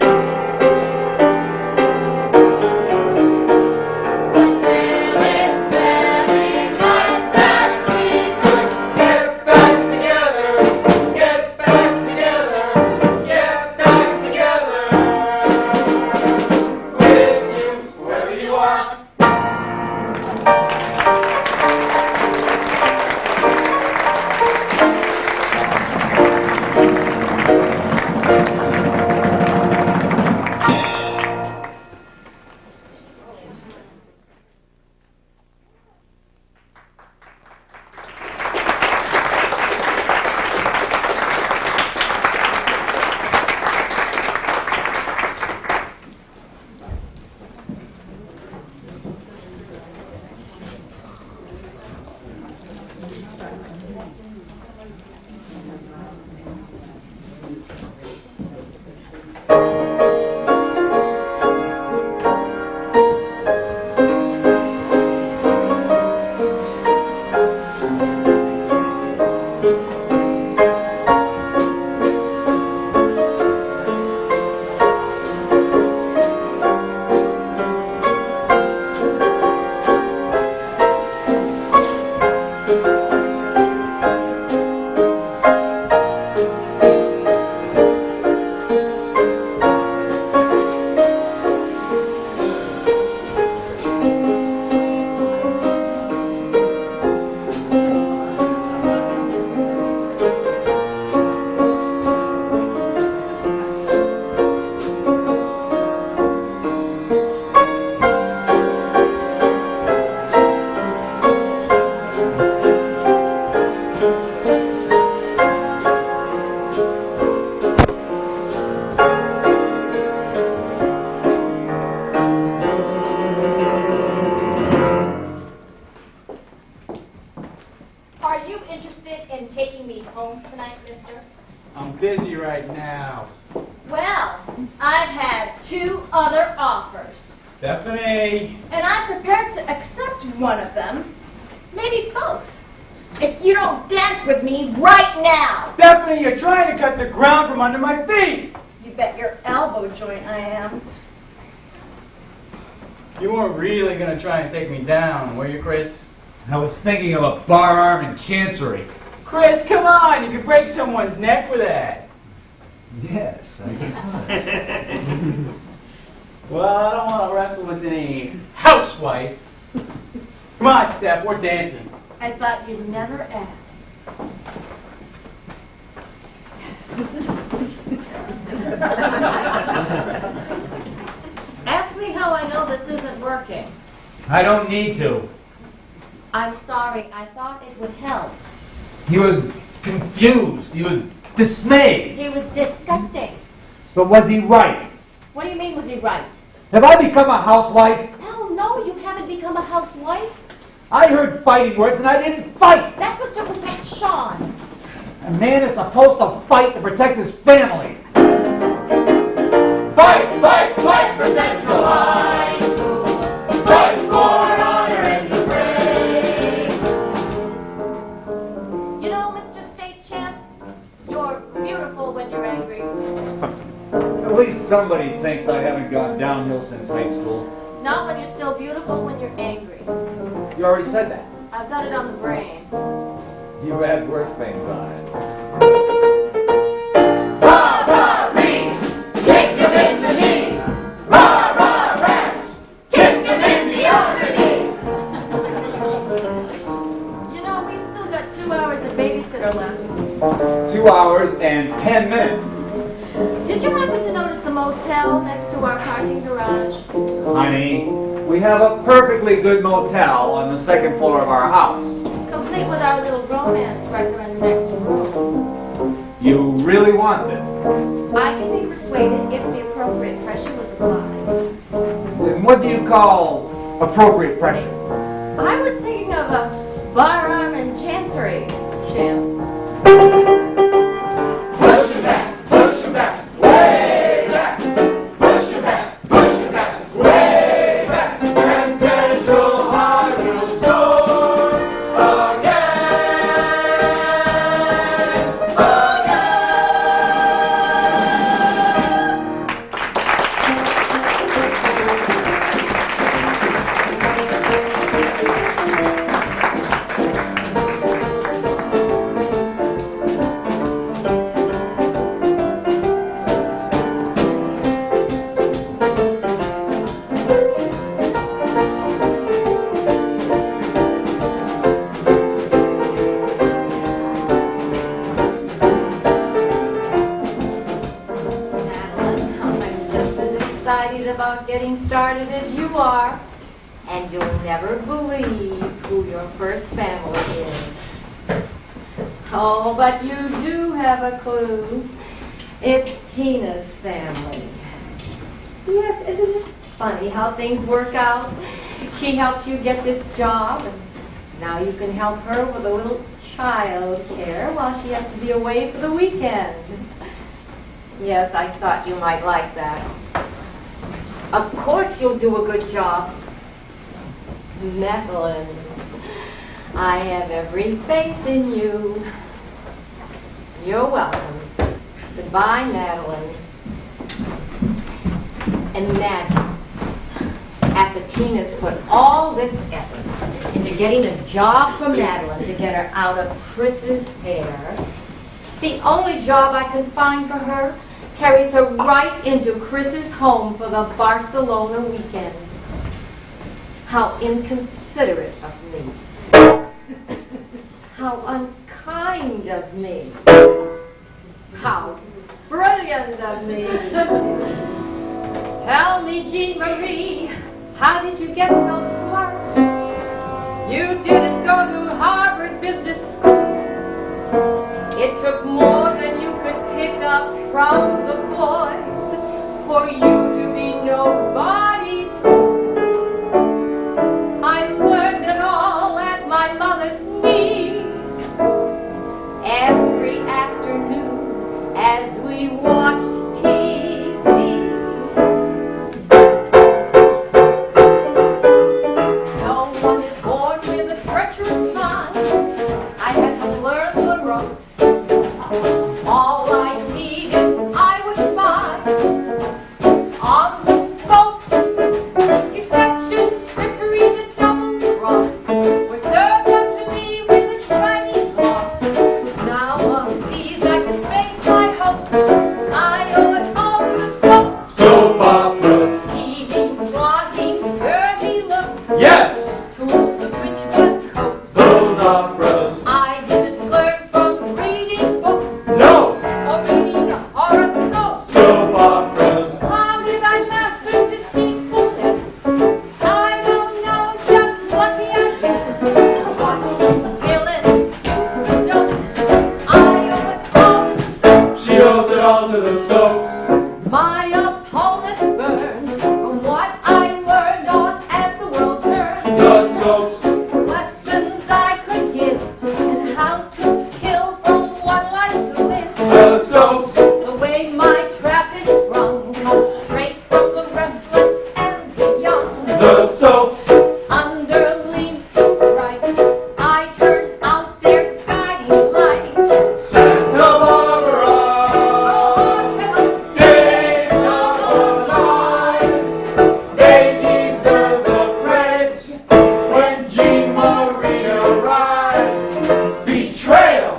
Are you interested in taking me home tonight, mister? I'm busy right now. Well, I've had 2 other offers. Stephanie! And I'm prepared to accept one of them. Maybe both. If you don't dance with me right now. Stephanie, you're trying to cut the ground from under my feet! You bet your elbow joint I am. You weren't really gonna try and take me down, were you, Chris? I was thinking of a bar arm in Chancery. Chris, come on! You could break someone's neck with that. Yes, I could. Well, I don't want to wrestle with any housewife. Come on, Steph, we're dancing. I thought you'd never ask. Ask me how I know this isn't working. I don't need to. I'm sorry, I thought it would help. He was confused. He was dismayed. He was disgusting. But was he right? What do you mean, was he right? Have I become a housewife? Hell no, you haven't become a housewife. I heard fighting words and I didn't fight. That was to protect Sean. A man is supposed to fight to protect his family. Fight, fight, fight for Central High School. Fight for honor in the fray. You know, Mr. State Champ, you're beautiful when you're angry. At least somebody thinks I haven't gone downhill since high school. Not when you're still beautiful when you're angry. You already said that. I've got it on the brain. You had worse things on it. Rah, rah, read. Kick him in the knee. Rah, rah, rats. Kick him in the other knee. You know, we've still got 2 hours of babysitter left. 2 hours and 10 minutes. Did you happen to notice the motel next to our parking garage? Honey, we have a perfectly good motel on the 2nd floor of our house. Complete with our little romance wrecker in the next room. You really want this? I can be persuaded if the appropriate pressure was applied. And what do you call appropriate pressure? I was thinking of a bar arm and Chancery, Champ. Push him back, way back. Push him back, way back. And Central High will score About getting started as you are, and you'll never believe who your first family is. Oh, but you do have a clue. It's Tina's family. Yes, isn't it funny how things work out? She helped you get this job, and now you can help her with a little child care while she has to be away for the weekend. Yes, I thought you might like that. Of course you'll do a good job. Madeline, I have every faith in you. You're welcome. Goodbye, Madeline. And Madeline, after Tina's put all this effort into getting a job for Madeline to get her out of Chris's hair, the only job I can find for her carries her right into Chris's home for the Barcelona weekend. How inconsiderate of me. How unkind of me. How brilliant of me. Tell me, Jean Marie, how did you get so smart? You didn't go to Harvard Business School. It took more than you could pick up from the boys for you to be nobody's fool. I learned it all at my mother's knee every afternoon as we watched TV. No one is born with a treacherous mind. I had to learn the ropes. All I needed I would find on the soaps. Deception, trickery, the double cross were served up to me with a shiny gloss. Now of these I can face my hopes. I owe it all to the soaps. Soap operas. Scheming, plotting, dirty looks. Yes, Tools of which one copes. those operas. I didn't learn from reading books No, or reading horoscopes. soap operas. How did I master deceitfulness? I don't know, just lucky I guess. Watching villains do the jokes. I owe it all to the soaps. She owes it all to the soaps. My opponent burns from what I learned on As the World Turns. The soaps. Lessons I could give and how to kill from one life to live. The soaps. The way my trap is sprung comes straight from the restless and the young. The soaps. Under leaves too bright, I turn out their guiding light. Santa Barbara. Hospital Days of our lives. They deserve the credit when Jean Marie arrives. Betrayal,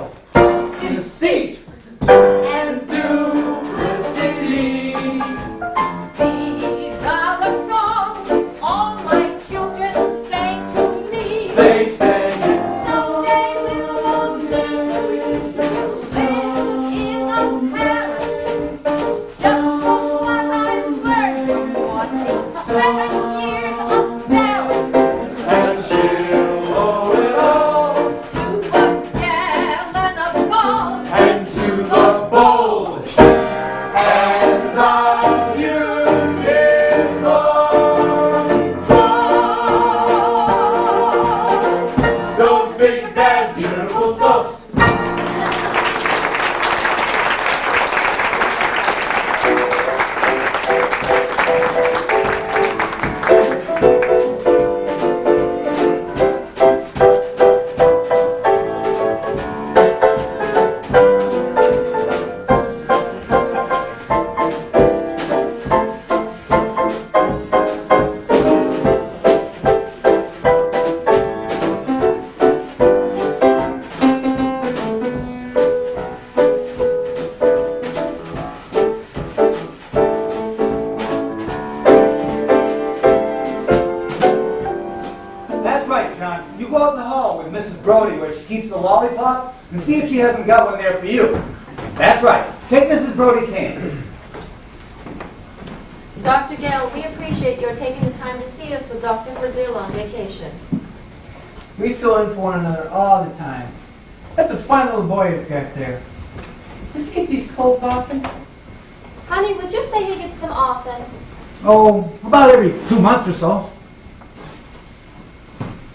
deceit, and duplicity. These are the songs all my children sang to me. They sang it Someday we'll all live in a palace. Just from what I've learned from watching 7 years of Dallas. and she'll owe it all. To a gallon of gold. And to the bold and the beautiful soaps. Those big, bad, beautiful soaps. That's right, Sean. You go out in the hall with Mrs. Brody where she keeps the lollipop and see if she hasn't got one there for you. That's right. Take Mrs. Brody's hand. Dr. Gale, we appreciate your taking the time to see us with Dr. Brazil on vacation. We fill in for one another all the time. That's a fine little boy you've got there. Does he get these colds often? Honey, would you say he gets them often? Oh, about every 2 months or so.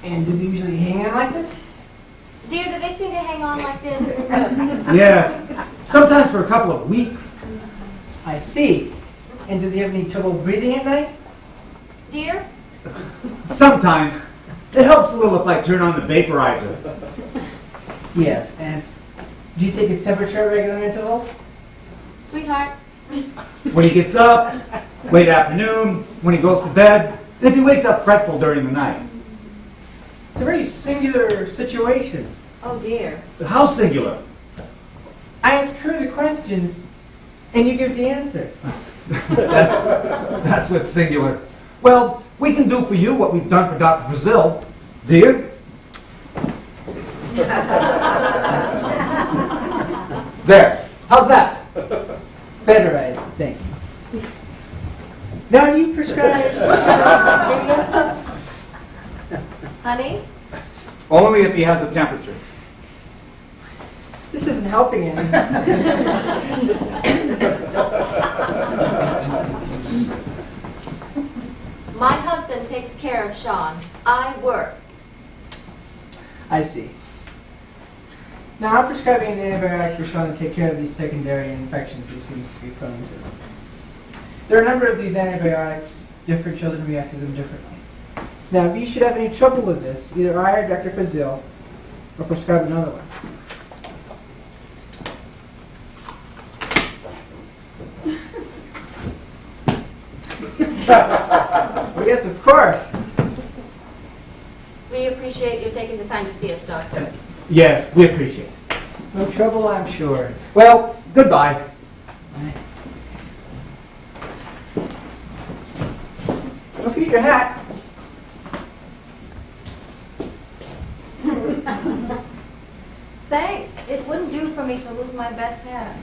And do they usually hang on like this? Dear, do they seem to hang on like this? Yes. Sometimes for a couple of weeks. I see. And does he have any trouble breathing at night? Dear? Sometimes. It helps a little if I turn on the vaporizer. Yes. And do you take his temperature at regular intervals? Sweetheart? When he gets up, late afternoon, when he goes to bed, and if he wakes up fretful during the night. It's a very singular situation. Oh, dear. How singular? I ask her the questions, and you give the answers. That's what's singular. Well, we can do for you what we've done for Dr. Brazil. Dear? There. How's that? Better, I think. Now, you prescribe... Honey? Only if he has a temperature. This isn't helping any. My husband takes care of Sean. I work. I see. Now, I'm prescribing an antibiotic for Sean to take care of these secondary infections he seems to be prone to. There are a number of these antibiotics. Different children react to them differently. Now, if you should have any trouble with this, either I or Dr. Fazil will prescribe another one. Oh, yes, of course. We appreciate you taking the time to see us, Doctor. Yes, we appreciate it. No trouble, I'm sure. Well, goodbye. Don't forget your hat. Thanks. It wouldn't do for me to lose my best hat.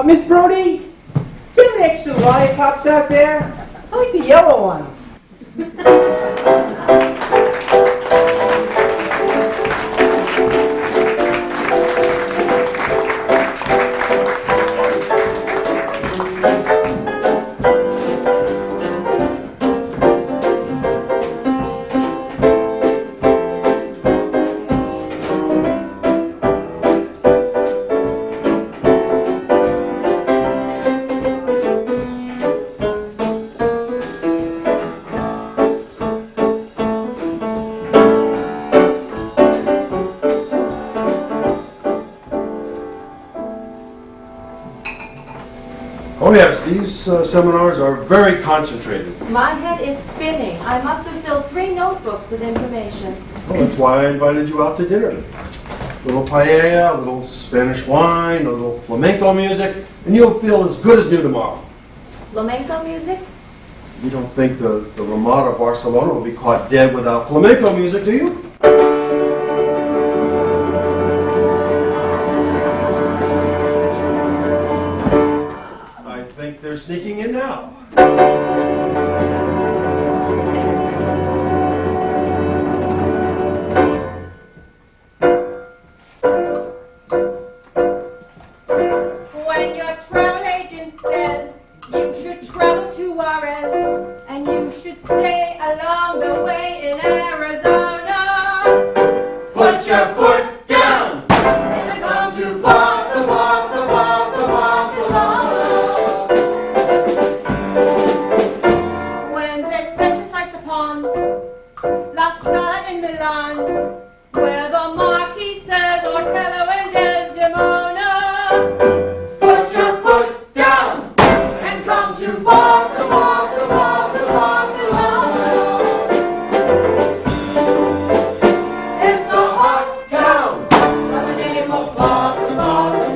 Miss Brody, do you have any extra lollipops out there? I like the yellow ones. Oh yes, these seminars are very concentrated. My head is spinning. I must have filled 3 notebooks with information. Well, that's why I invited you out to dinner. A little paella, a little Spanish wine, a little flamenco music, and you'll feel as good as new tomorrow. Flamenco music? You don't think the Ramada Barcelona will be caught dead without flamenco music, do you? I think they're sneaking in now. When your travel agent says you should travel to Juarez and you should stay along the way in Arizona, Put your foot down and come to Barcelona. when they've set your sights upon La Scala in Milan, where the Marquis says Otello and Desdemona, Put your foot down and come to Barcelona. It's a hot town by the name of Barcelona.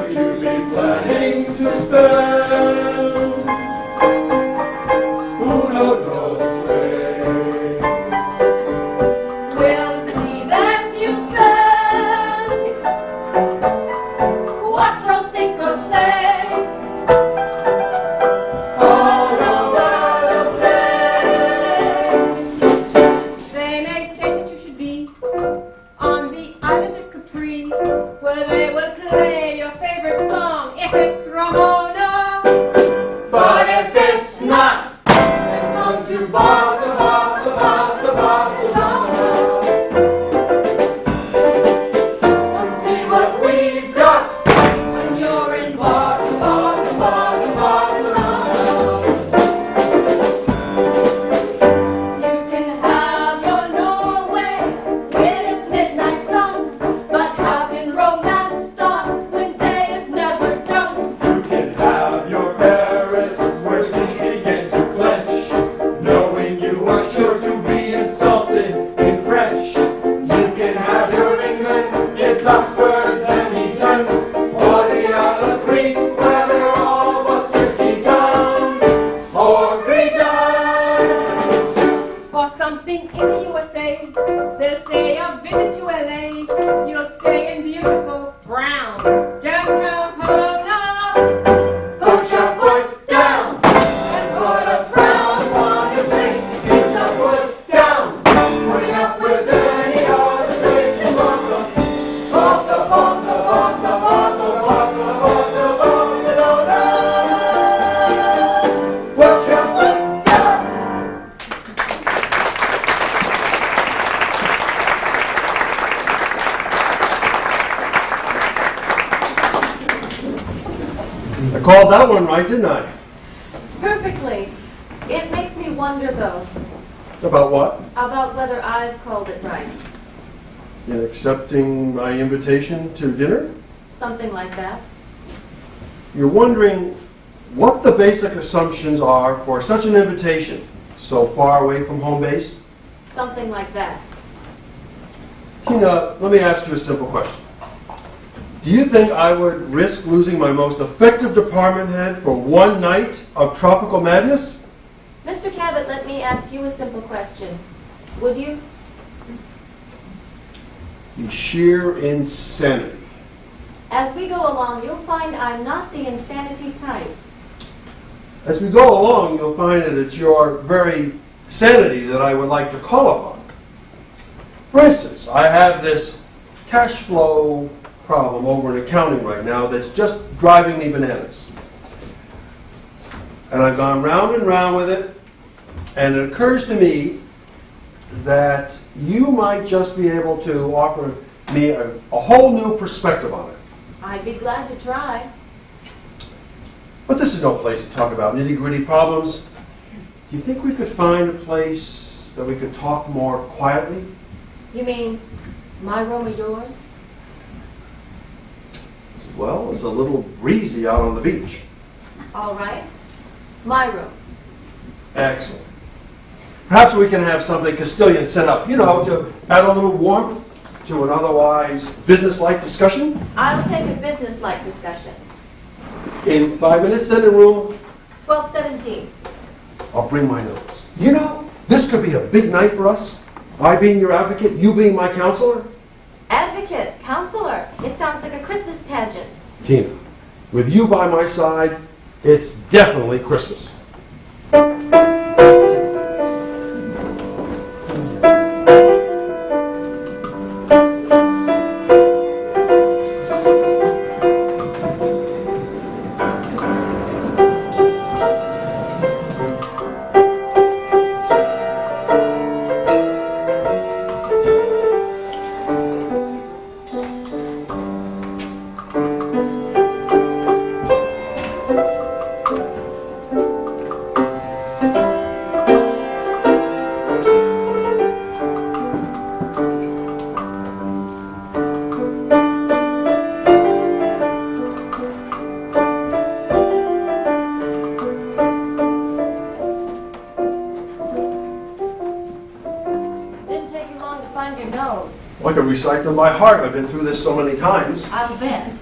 Should you be planning to spend? Ooh called that one right, didn't I? Perfectly. It makes me wonder, though, About what? about whether I've called it right. In accepting my invitation to dinner? Something like that. You're wondering what the basic assumptions are for such an invitation so far away from home base? Something like that. Tina, let me ask you a simple question. Do you think I would risk losing my most effective department head for one night of tropical madness? Mr. Cabot, let me ask you a simple question. Would you? The sheer insanity. As we go along, you'll find I'm not the insanity type. As we go along, you'll find that it's your very sanity that I would like to call upon. For instance, I have this cash flow problem over in accounting right now that's just driving me bananas. And I've gone round and round with it, and it occurs to me that you might just be able to offer me a whole new perspective on it. I'd be glad to try. But this is no place to talk about nitty-gritty problems. Do you think we could find a place that we could talk more quietly? You mean my room or yours? Well, it's a little breezy out on the beach. All right. My room. Excellent. Perhaps we can have something Castilian set up, to add a little warmth to an otherwise business-like discussion. I'll take a business-like discussion. In 5 minutes, then, in room 1217. I'll bring my notes. This could be a big night for us. I being your advocate, you being my counselor. Advocate, counselor. It sounds like a Christmas pageant. Tina, with you by my side, it's definitely Christmas. I could recite them by heart. I've been through this so many times. I'll bet.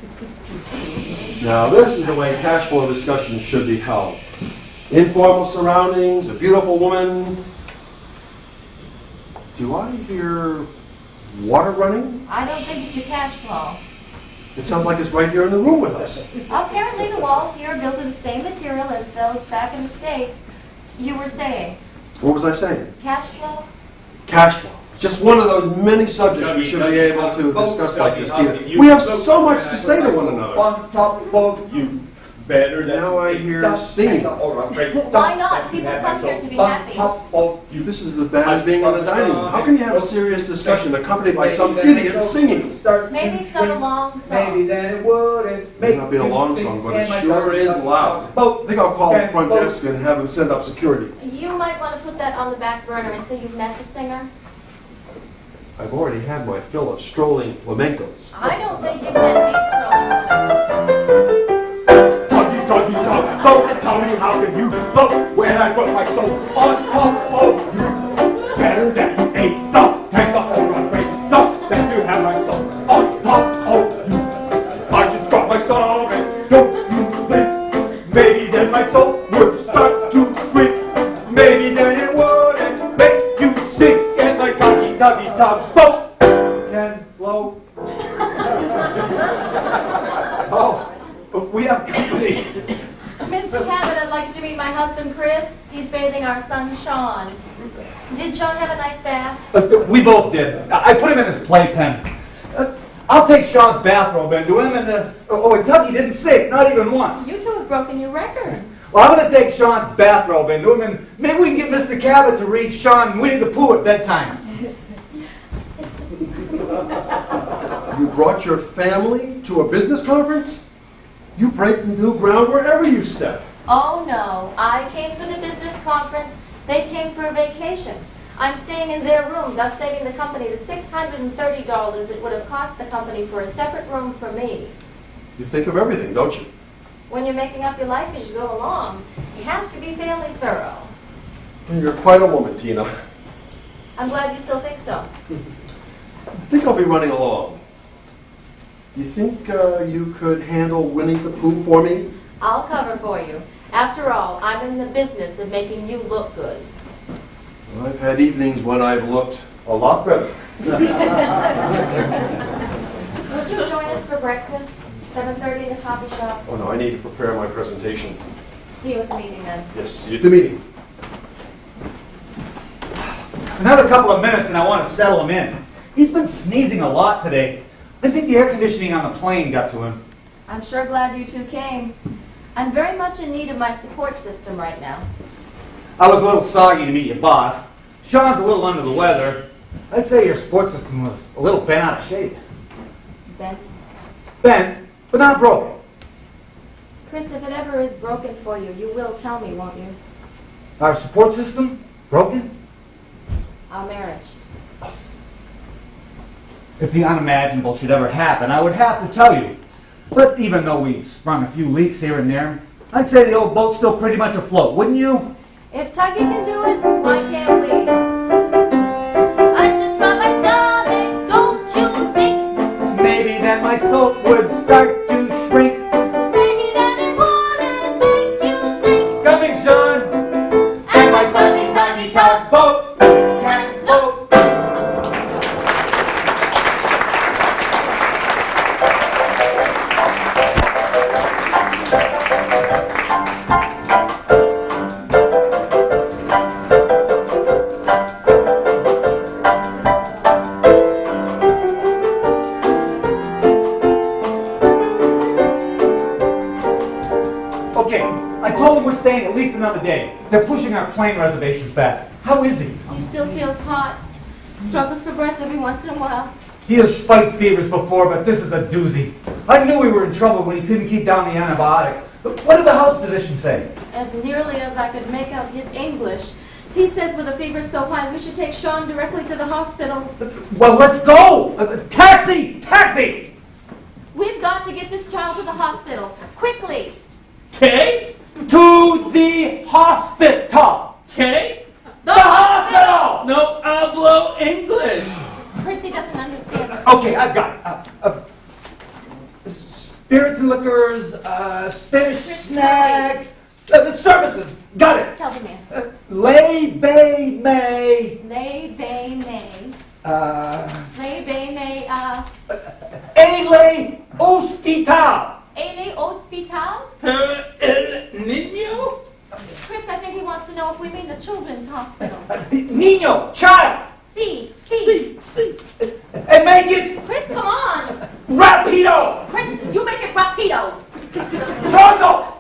Now, this is the way cash flow discussions should be held. Informal surroundings, a beautiful woman. Do I hear water running? I don't think it's your cash flow. It sounds like it's right here in the room with us. Apparently the walls here are built of the same material as those back in the States. You were saying, What was I saying? cash flow? Cash flow. Just one of those many subjects we should be able to discuss like this, Tina. We have so much to say to one another. On top of you, better than Now I hear singing. Why not? People come here to be happy. This is as bad as being in the dining room. How can you have a serious discussion accompanied by some idiot singing? Maybe it's not a long song. Maybe then it would. It may not be a long song, but it sure is loud. I think I'll call the front desk and have them send up security. You might want to put that on the back burner until you've met the singer. I've already had my fill of strolling flamencos. I don't think you've met these strolling women. Don't tell me how can you vote when I put my soul on top of you? Better than you ain't the tank the whole run rate. That you have my soul on top of you. I should stop my stomach. Don't you think? Maybe then my soul would start to shrink. Maybe then it wouldn't make you sink and like tuggy boat can float. We have company. Mr. Cabot, I'd like you to meet my husband, Chris. He's bathing our son, Sean. Did Sean have a nice bath? We both did. I put him in his playpen. I'll take Sean's bathrobe into him, and and Tuggy didn't sink, not even once. You two have broken your record. Well, I'm going to take Sean's bathrobe into him, and maybe we can get Mr. Cabot to read Sean Winnie the Pooh at bedtime. You brought your family to a business conference? You break new ground wherever you step. Oh no, I came for the business conference. They came for a vacation. I'm staying in their room, thus saving the company the $630 it would have cost the company for a separate room for me. You think of everything, don't you? When you're making up your life as you go along, you have to be fairly thorough. You're quite a woman, Tina. I'm glad you still think so. I think I'll be running along. You think you could handle Winnie the Pooh for me? I'll cover for you. After all, I'm in the business of making you look good. Well, I've had evenings when I've looked a lot better. Would you join us for breakfast? 7:30 in the coffee shop. Oh no, I need to prepare my presentation. See you at the meeting then. Yes, see you at the meeting. Another couple of minutes and I want to settle him in. He's been sneezing a lot today. I think the air conditioning on the plane got to him. I'm sure glad you two came. I'm very much in need of my support system right now. I was a little soggy to meet your boss. Sean's a little under the weather. I'd say your support system was a little bent out of shape. Bent? Bent, but not broken. Chris, if it ever is broken for you, you will tell me, won't you? Our support system? Broken? Our marriage. If the unimaginable should ever happen, I would have to tell you. But even though we've sprung a few leaks here and there, I'd say the old boat's still pretty much afloat, wouldn't you? If Tuggy can do it, why can't we? I should scrub my stomach, don't you think? Maybe then my soap would start to shrink. Maybe then it wouldn't make you think. Coming, Sean! And my tuggy tug Boat can float. Okay, I told him we're staying at least another day. They're pushing our plane reservations back. How is he? He still feels hot. Struggles for breath every once in a while. He has spiked fevers before, but this is a doozy. I knew we were in trouble when he couldn't keep down the antibiotic. But what did the house physician say? As nearly as I could make out his English, he says with a fever so high we should take Sean directly to the hospital. Well, let's go! Taxi! Taxi! We've got to get this child to the hospital. Quickly! K? To the hospital! K? The hospital! No hablo English. Percy doesn't understand. Okay, I've got it. Spirits and liquors, Spanish snacks, services. Got it. Tell the man. Lay, bay, may. Lay, bay, may. Lay, bay, may, Ele hospital. Ele hospital? Per el niño? Chris, I think he wants to know if we mean the children's hospital. Niño, child. See. And make it Chris, come on. rapido. Chris, you make it rapido. Pronto.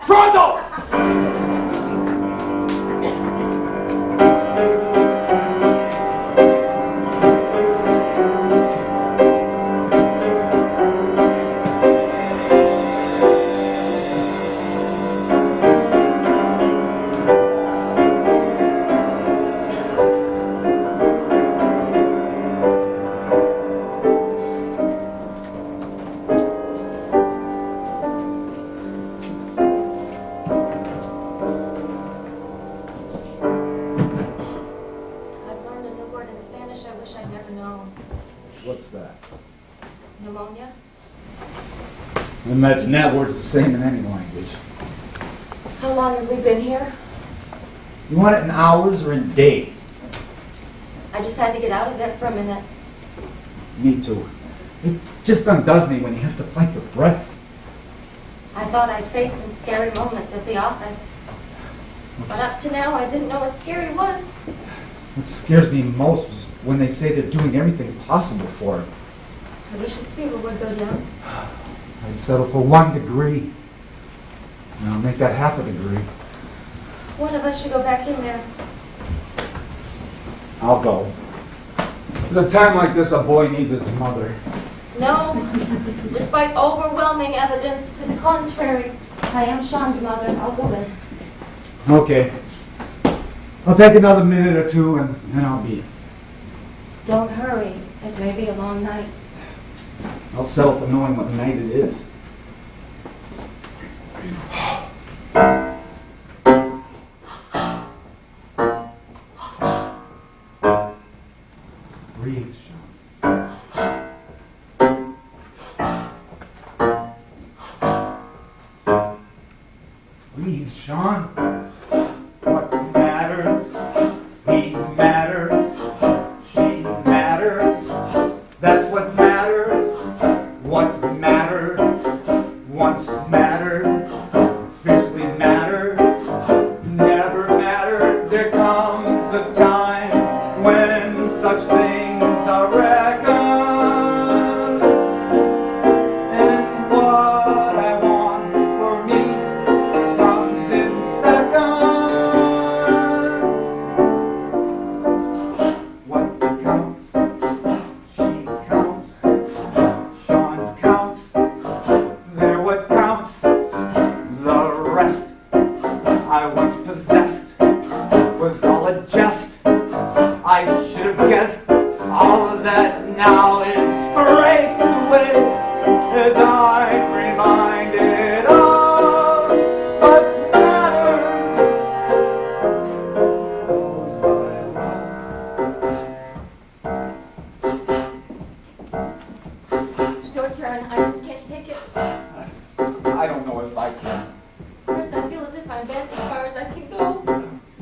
What's that? Pneumonia? I imagine that word's the same in any language. How long have we been here? You want it in hours or in days? I just had to get out of there for a minute. Me too. It just undoes me when he has to fight for breath. I thought I'd face some scary moments at the office. But up to now, I didn't know what scary was. What scares me most is when they say they're doing everything possible for him. I wish his fever would go down. I'd settle for 1 degree. And I'll make that half a degree. One of us should go back in there. I'll go. At a time like this, a boy needs his mother. No, despite overwhelming evidence to the contrary. I am Sean's mother. I'll go in. Okay. I'll take another minute or two and then I'll be in. Don't hurry. It may be a long night. I'll settle for knowing what night it is. Breathe, Sean. Breathe, Sean. What matters? He matters. She matters. That's what matters. What mattered once mattered. Fiercely mattered. Never mattered. There comes a time when such things are reckoned. And what I want for me comes in second. What counts? She counts. Sean counts. They're what counts. The rest I once possessed was all a jest. I should have guessed. All of that now is scraped away as I'm reminded of what matters. Those I love. Your turn. I just can't take it. I don't know if I can. Chris, I feel as if I'm bent as far as I can go.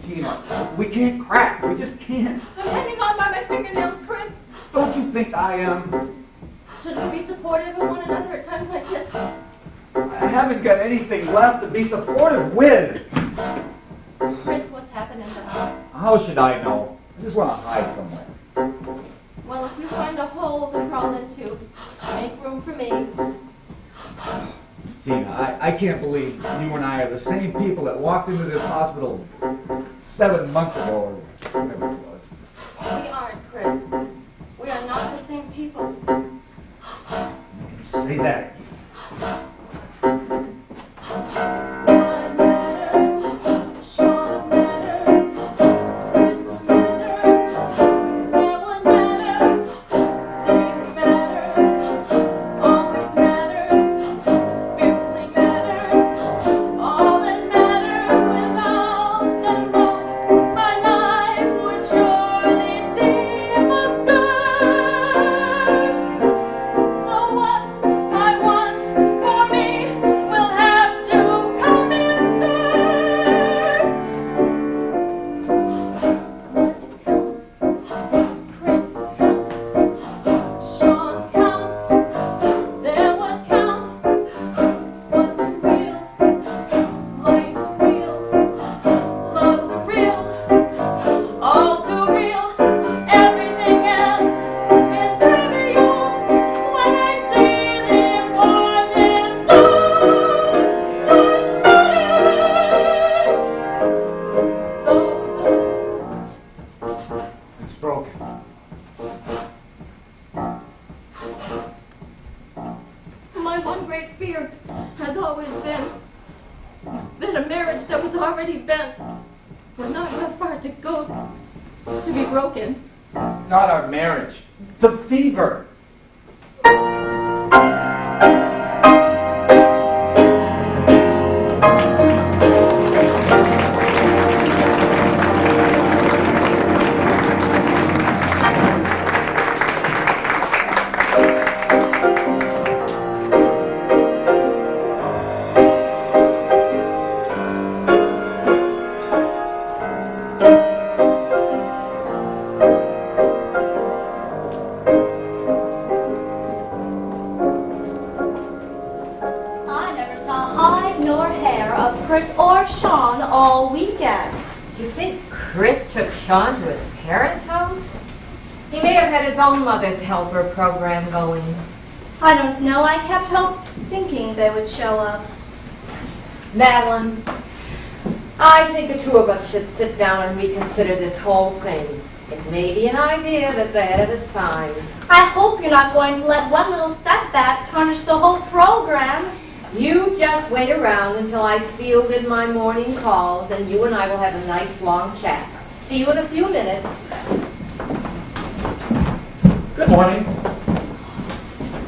Tina, we can't crack. We just can't. I'm hanging on by my fingernails, Chris. Don't you think I am? Shouldn't we be supportive of one another at times like this? I haven't got anything left to be supportive with. Chris, what's happened in the house? How should I know? I just want to hide somewhere. Well, if you find a hole to crawl into, make room for me. Tina, I can't believe you and I are the same people that walked into this hospital 7 months ago, or whatever it was. We aren't, Chris. We are not the same people. You can say that. What matters? Sean matters. Chris matters. They're what matter. They matter. Always matter. Fiercely matter. All that mattered. Without them both, my life would surely seem absurd. So what I want for me will have to come in third. What counts? Chris counts. Sean counts. They're what count. What's real? Life's real. Love's real. All too real. Everything else is trivial when I see the important soul that matters. Those It's broken. My one great fear has always been that a marriage that was already bent would not have far to go to be broken. Not our marriage. The fever. I never saw hide nor hair of Chris or Sean all weekend. You think Chris took Sean to his parents' house? He may have had his own mother's helper program going. I don't know. I kept thinking they would show up. Madeline, I think the two of us should sit down and reconsider this whole thing. It may be an idea that's ahead of its time. I hope you're not going to let one little setback tarnish the whole program. You just wait around until I fielded my morning calls, and you and I will have a nice long chat. See you in a few minutes. Good morning.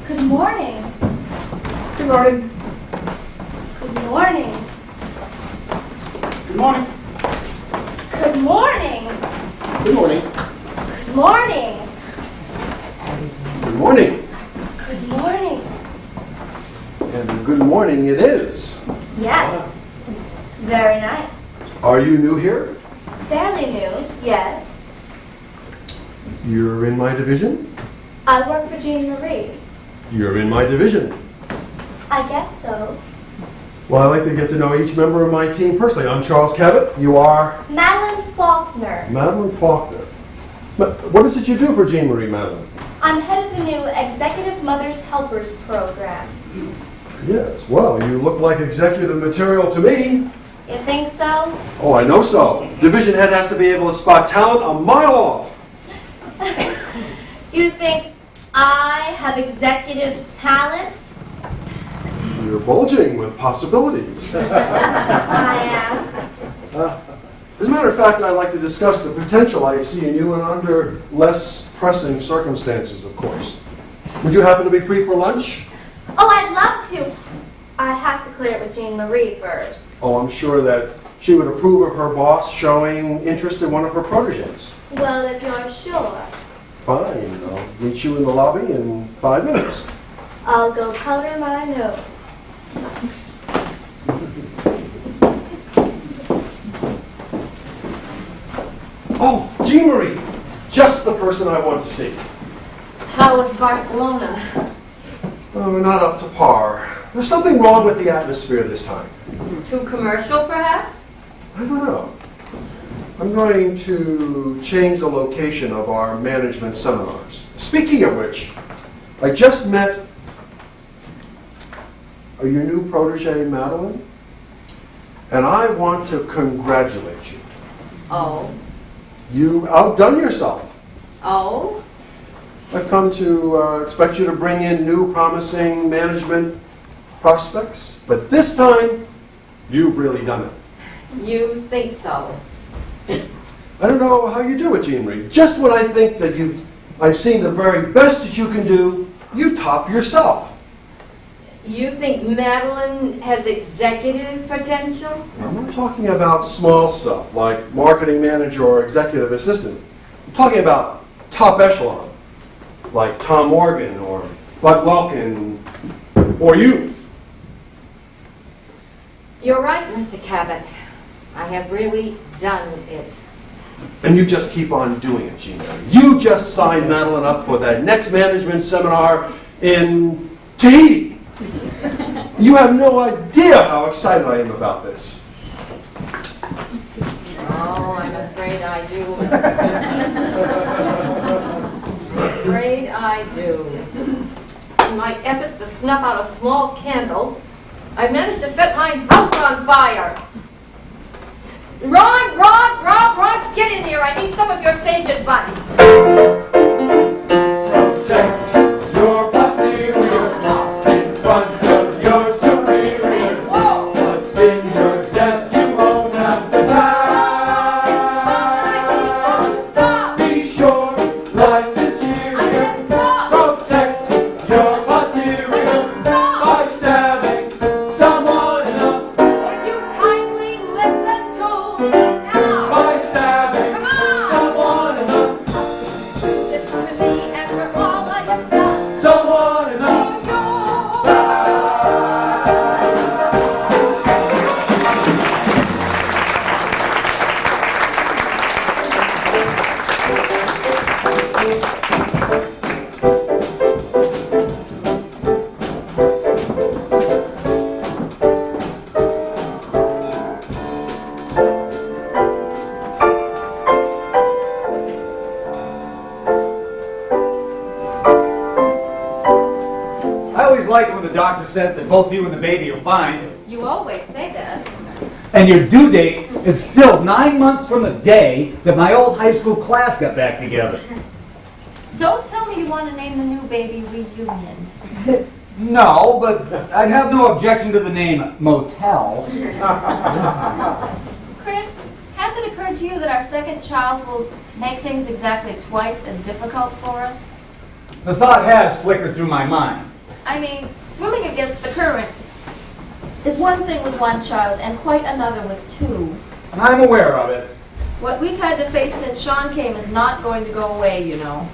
Good morning. Good morning. Good morning. Good morning. Good morning. Good morning. Good morning. Good morning. Good morning. And good morning it is. Yes. Very nice. Are you new here? Fairly new, yes. You're in my division? I work for Jean Marie. You're in my division. I guess so. Well, I'd like to get to know each member of my team personally. I'm Charles Cabot. You are? Madeline Faulkner. Madeline Faulkner. What is it you do for Jean Marie, Madeline? I'm head of the new Executive Mothers Helpers program. Yes, well, you look like executive material to me. You think so? Oh, I know so. Division head has to be able to spot talent a mile off. You think I have executive talent? You're bulging with possibilities. I am. As a matter of fact, I'd like to discuss the potential I see in you and under less pressing circumstances, of course. Would you happen to be free for lunch? Oh, I'd love to. I'd have to clear it with Jean Marie first. Oh, I'm sure that she would approve of her boss showing interest in one of her proteges. Well, if you're sure. Fine, I'll meet you in the lobby in 5 minutes. I'll go powder my nose. Oh, Jean Marie, just the person I want to see. How was Barcelona? Oh, not up to par. There's something wrong with the atmosphere this time. Too commercial, perhaps? I don't know. I'm going to change the location of our management seminars. Speaking of which, I just met your new protege, Madeline, and I want to congratulate you. Oh. You outdone yourself. Oh? I've come to expect you to bring in new promising management prospects, but this time, you've really done it. You think so? I don't know how you do it, Jean Marie. Just when I think that I've seen the very best that you can do, you top yourself. You think Madeline has executive potential? I'm not talking about small stuff like marketing manager or executive assistant. I'm talking about top echelon, like Tom Morgan or Buck Welkin or you. You're right, Mr. Cabot. I have really done it. And you just keep on doing it, Gina. You just signed Madeline up for that next management seminar in Tahiti. You have no idea how excited I am about this. Oh, I'm afraid I do, Mr. Cabot. I'm afraid I do. In my efforts to snuff out a small candle, I managed to set my house on fire. Ron, get in here. I need some of your sage advice. Protect your posterior, not in front of your superior. Whoa! What's in your desk you won't have to pack. Be sure life is cheerier. Protect your posterior by stabbing someone up. Would you kindly listen to me now? By stabbing someone in the Listen to me after all I have done. someone in the I always like it when the doctor says that both you and the baby are fine, You always say that. and your due date It's still 9 months from the day that my old high school class got back together. Don't tell me you want to name the new baby Reunion. No, but I'd have no objection to the name Motel. Chris, has it occurred to you that our second child will make things exactly twice as difficult for us? The thought has flickered through my mind. I mean, swimming against the current is one thing with one child and quite another with two. I'm aware of it. What we've had to face since Sean came is not going to go away, you know.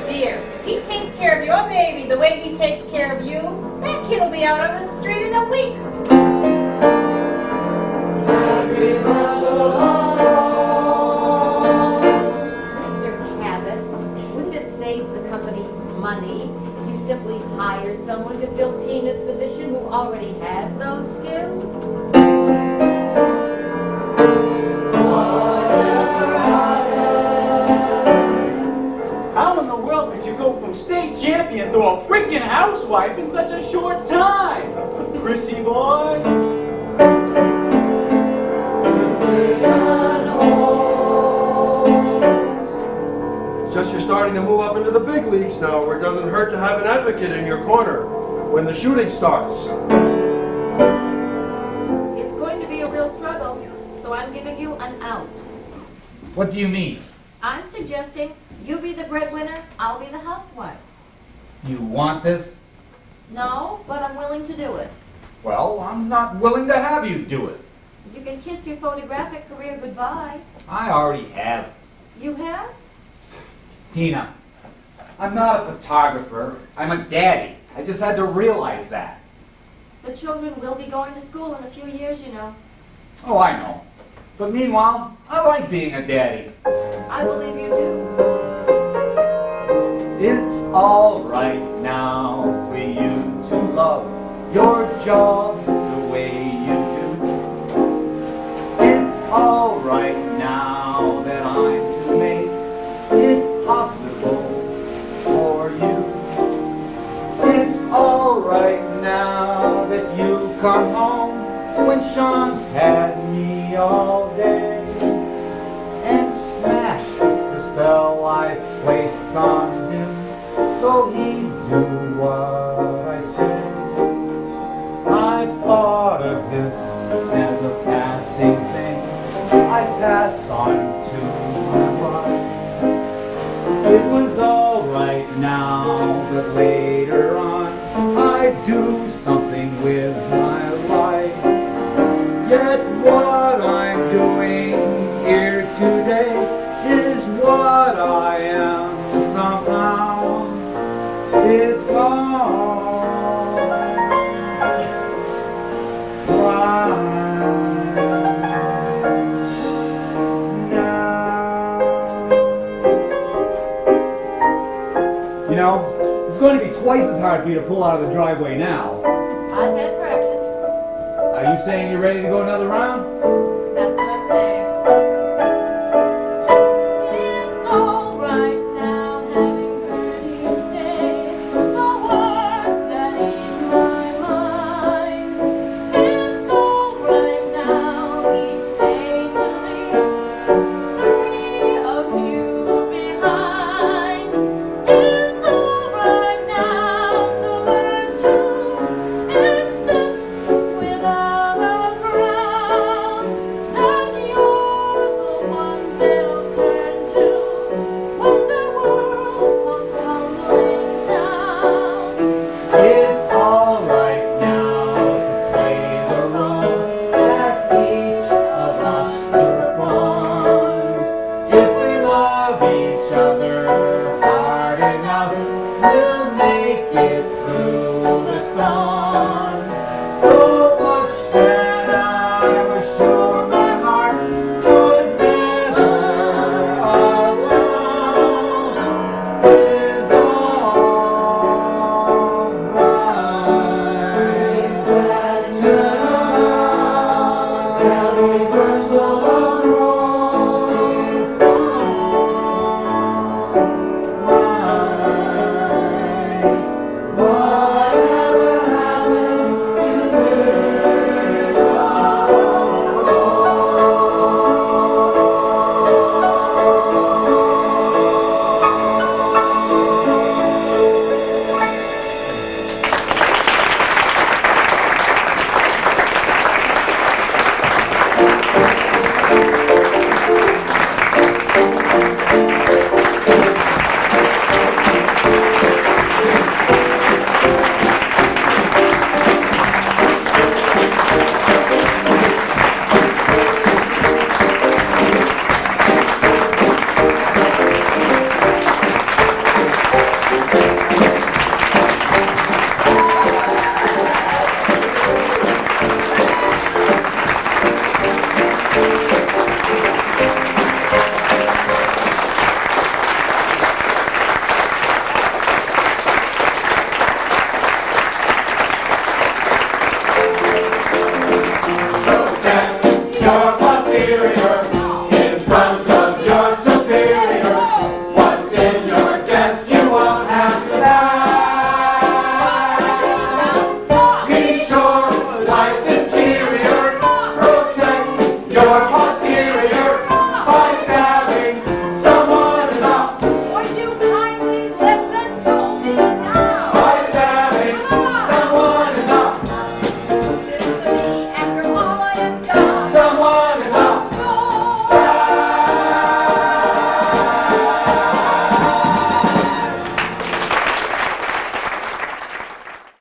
Dear, if he takes care of your baby the way he takes care of you, that kid will be out on the street in a week. Mr. Cabot, wouldn't it save the company money if you simply hired someone to fill Tina's position who already has those skills? How in the world could you go from state champion to a freaking housewife in such a short time? Chrissy boy? It's just you're starting to move up into the big leagues now, where it doesn't hurt to have an advocate in your corner when the shooting starts. It's going to be a real struggle, so I'm giving you an out. What do you mean? I'm suggesting you be the breadwinner, I'll be the housewife. You want this? No, but I'm willing to do it. Well, I'm not willing to have you do it. You can kiss your photographic career goodbye. I already have. You have? Tina, I'm not a photographer. I'm a daddy. I just had to realize that. The children will be going to school in a few years, you know. Oh, I know. But meanwhile, I like being a daddy. I believe you do. It's all right now for you to love your job the way you do. It's all right now that I'm to make it possible for you. It's all right now that you come home when Sean's had me all day and smash the spell I placed on him so he'd do what I say. I thought of this as a passing thing I pass on to my wife. It was all right now, but later on I'd do something with my life. Yet what I'm doing here today is what I am somehow. It's all right now. You know, it's going to be twice as hard for you to pull out of the driveway now. I've had practice. Are you saying you're ready to go another round? That's what I'm saying. It's all right now, having heard you say the words that ease my mind. It's all right now, each day to leave three of you behind. It's all right now to learn to accept without a frown that you're the one they'll turn to when the world comes tumbling down. It's all right now to play the role that each of us performs. If we love each other hard enough, we'll make it through the storms. So much that I was sure my heart would never alone is all right. Turnabout, now the reversal of roles. It's all right. Here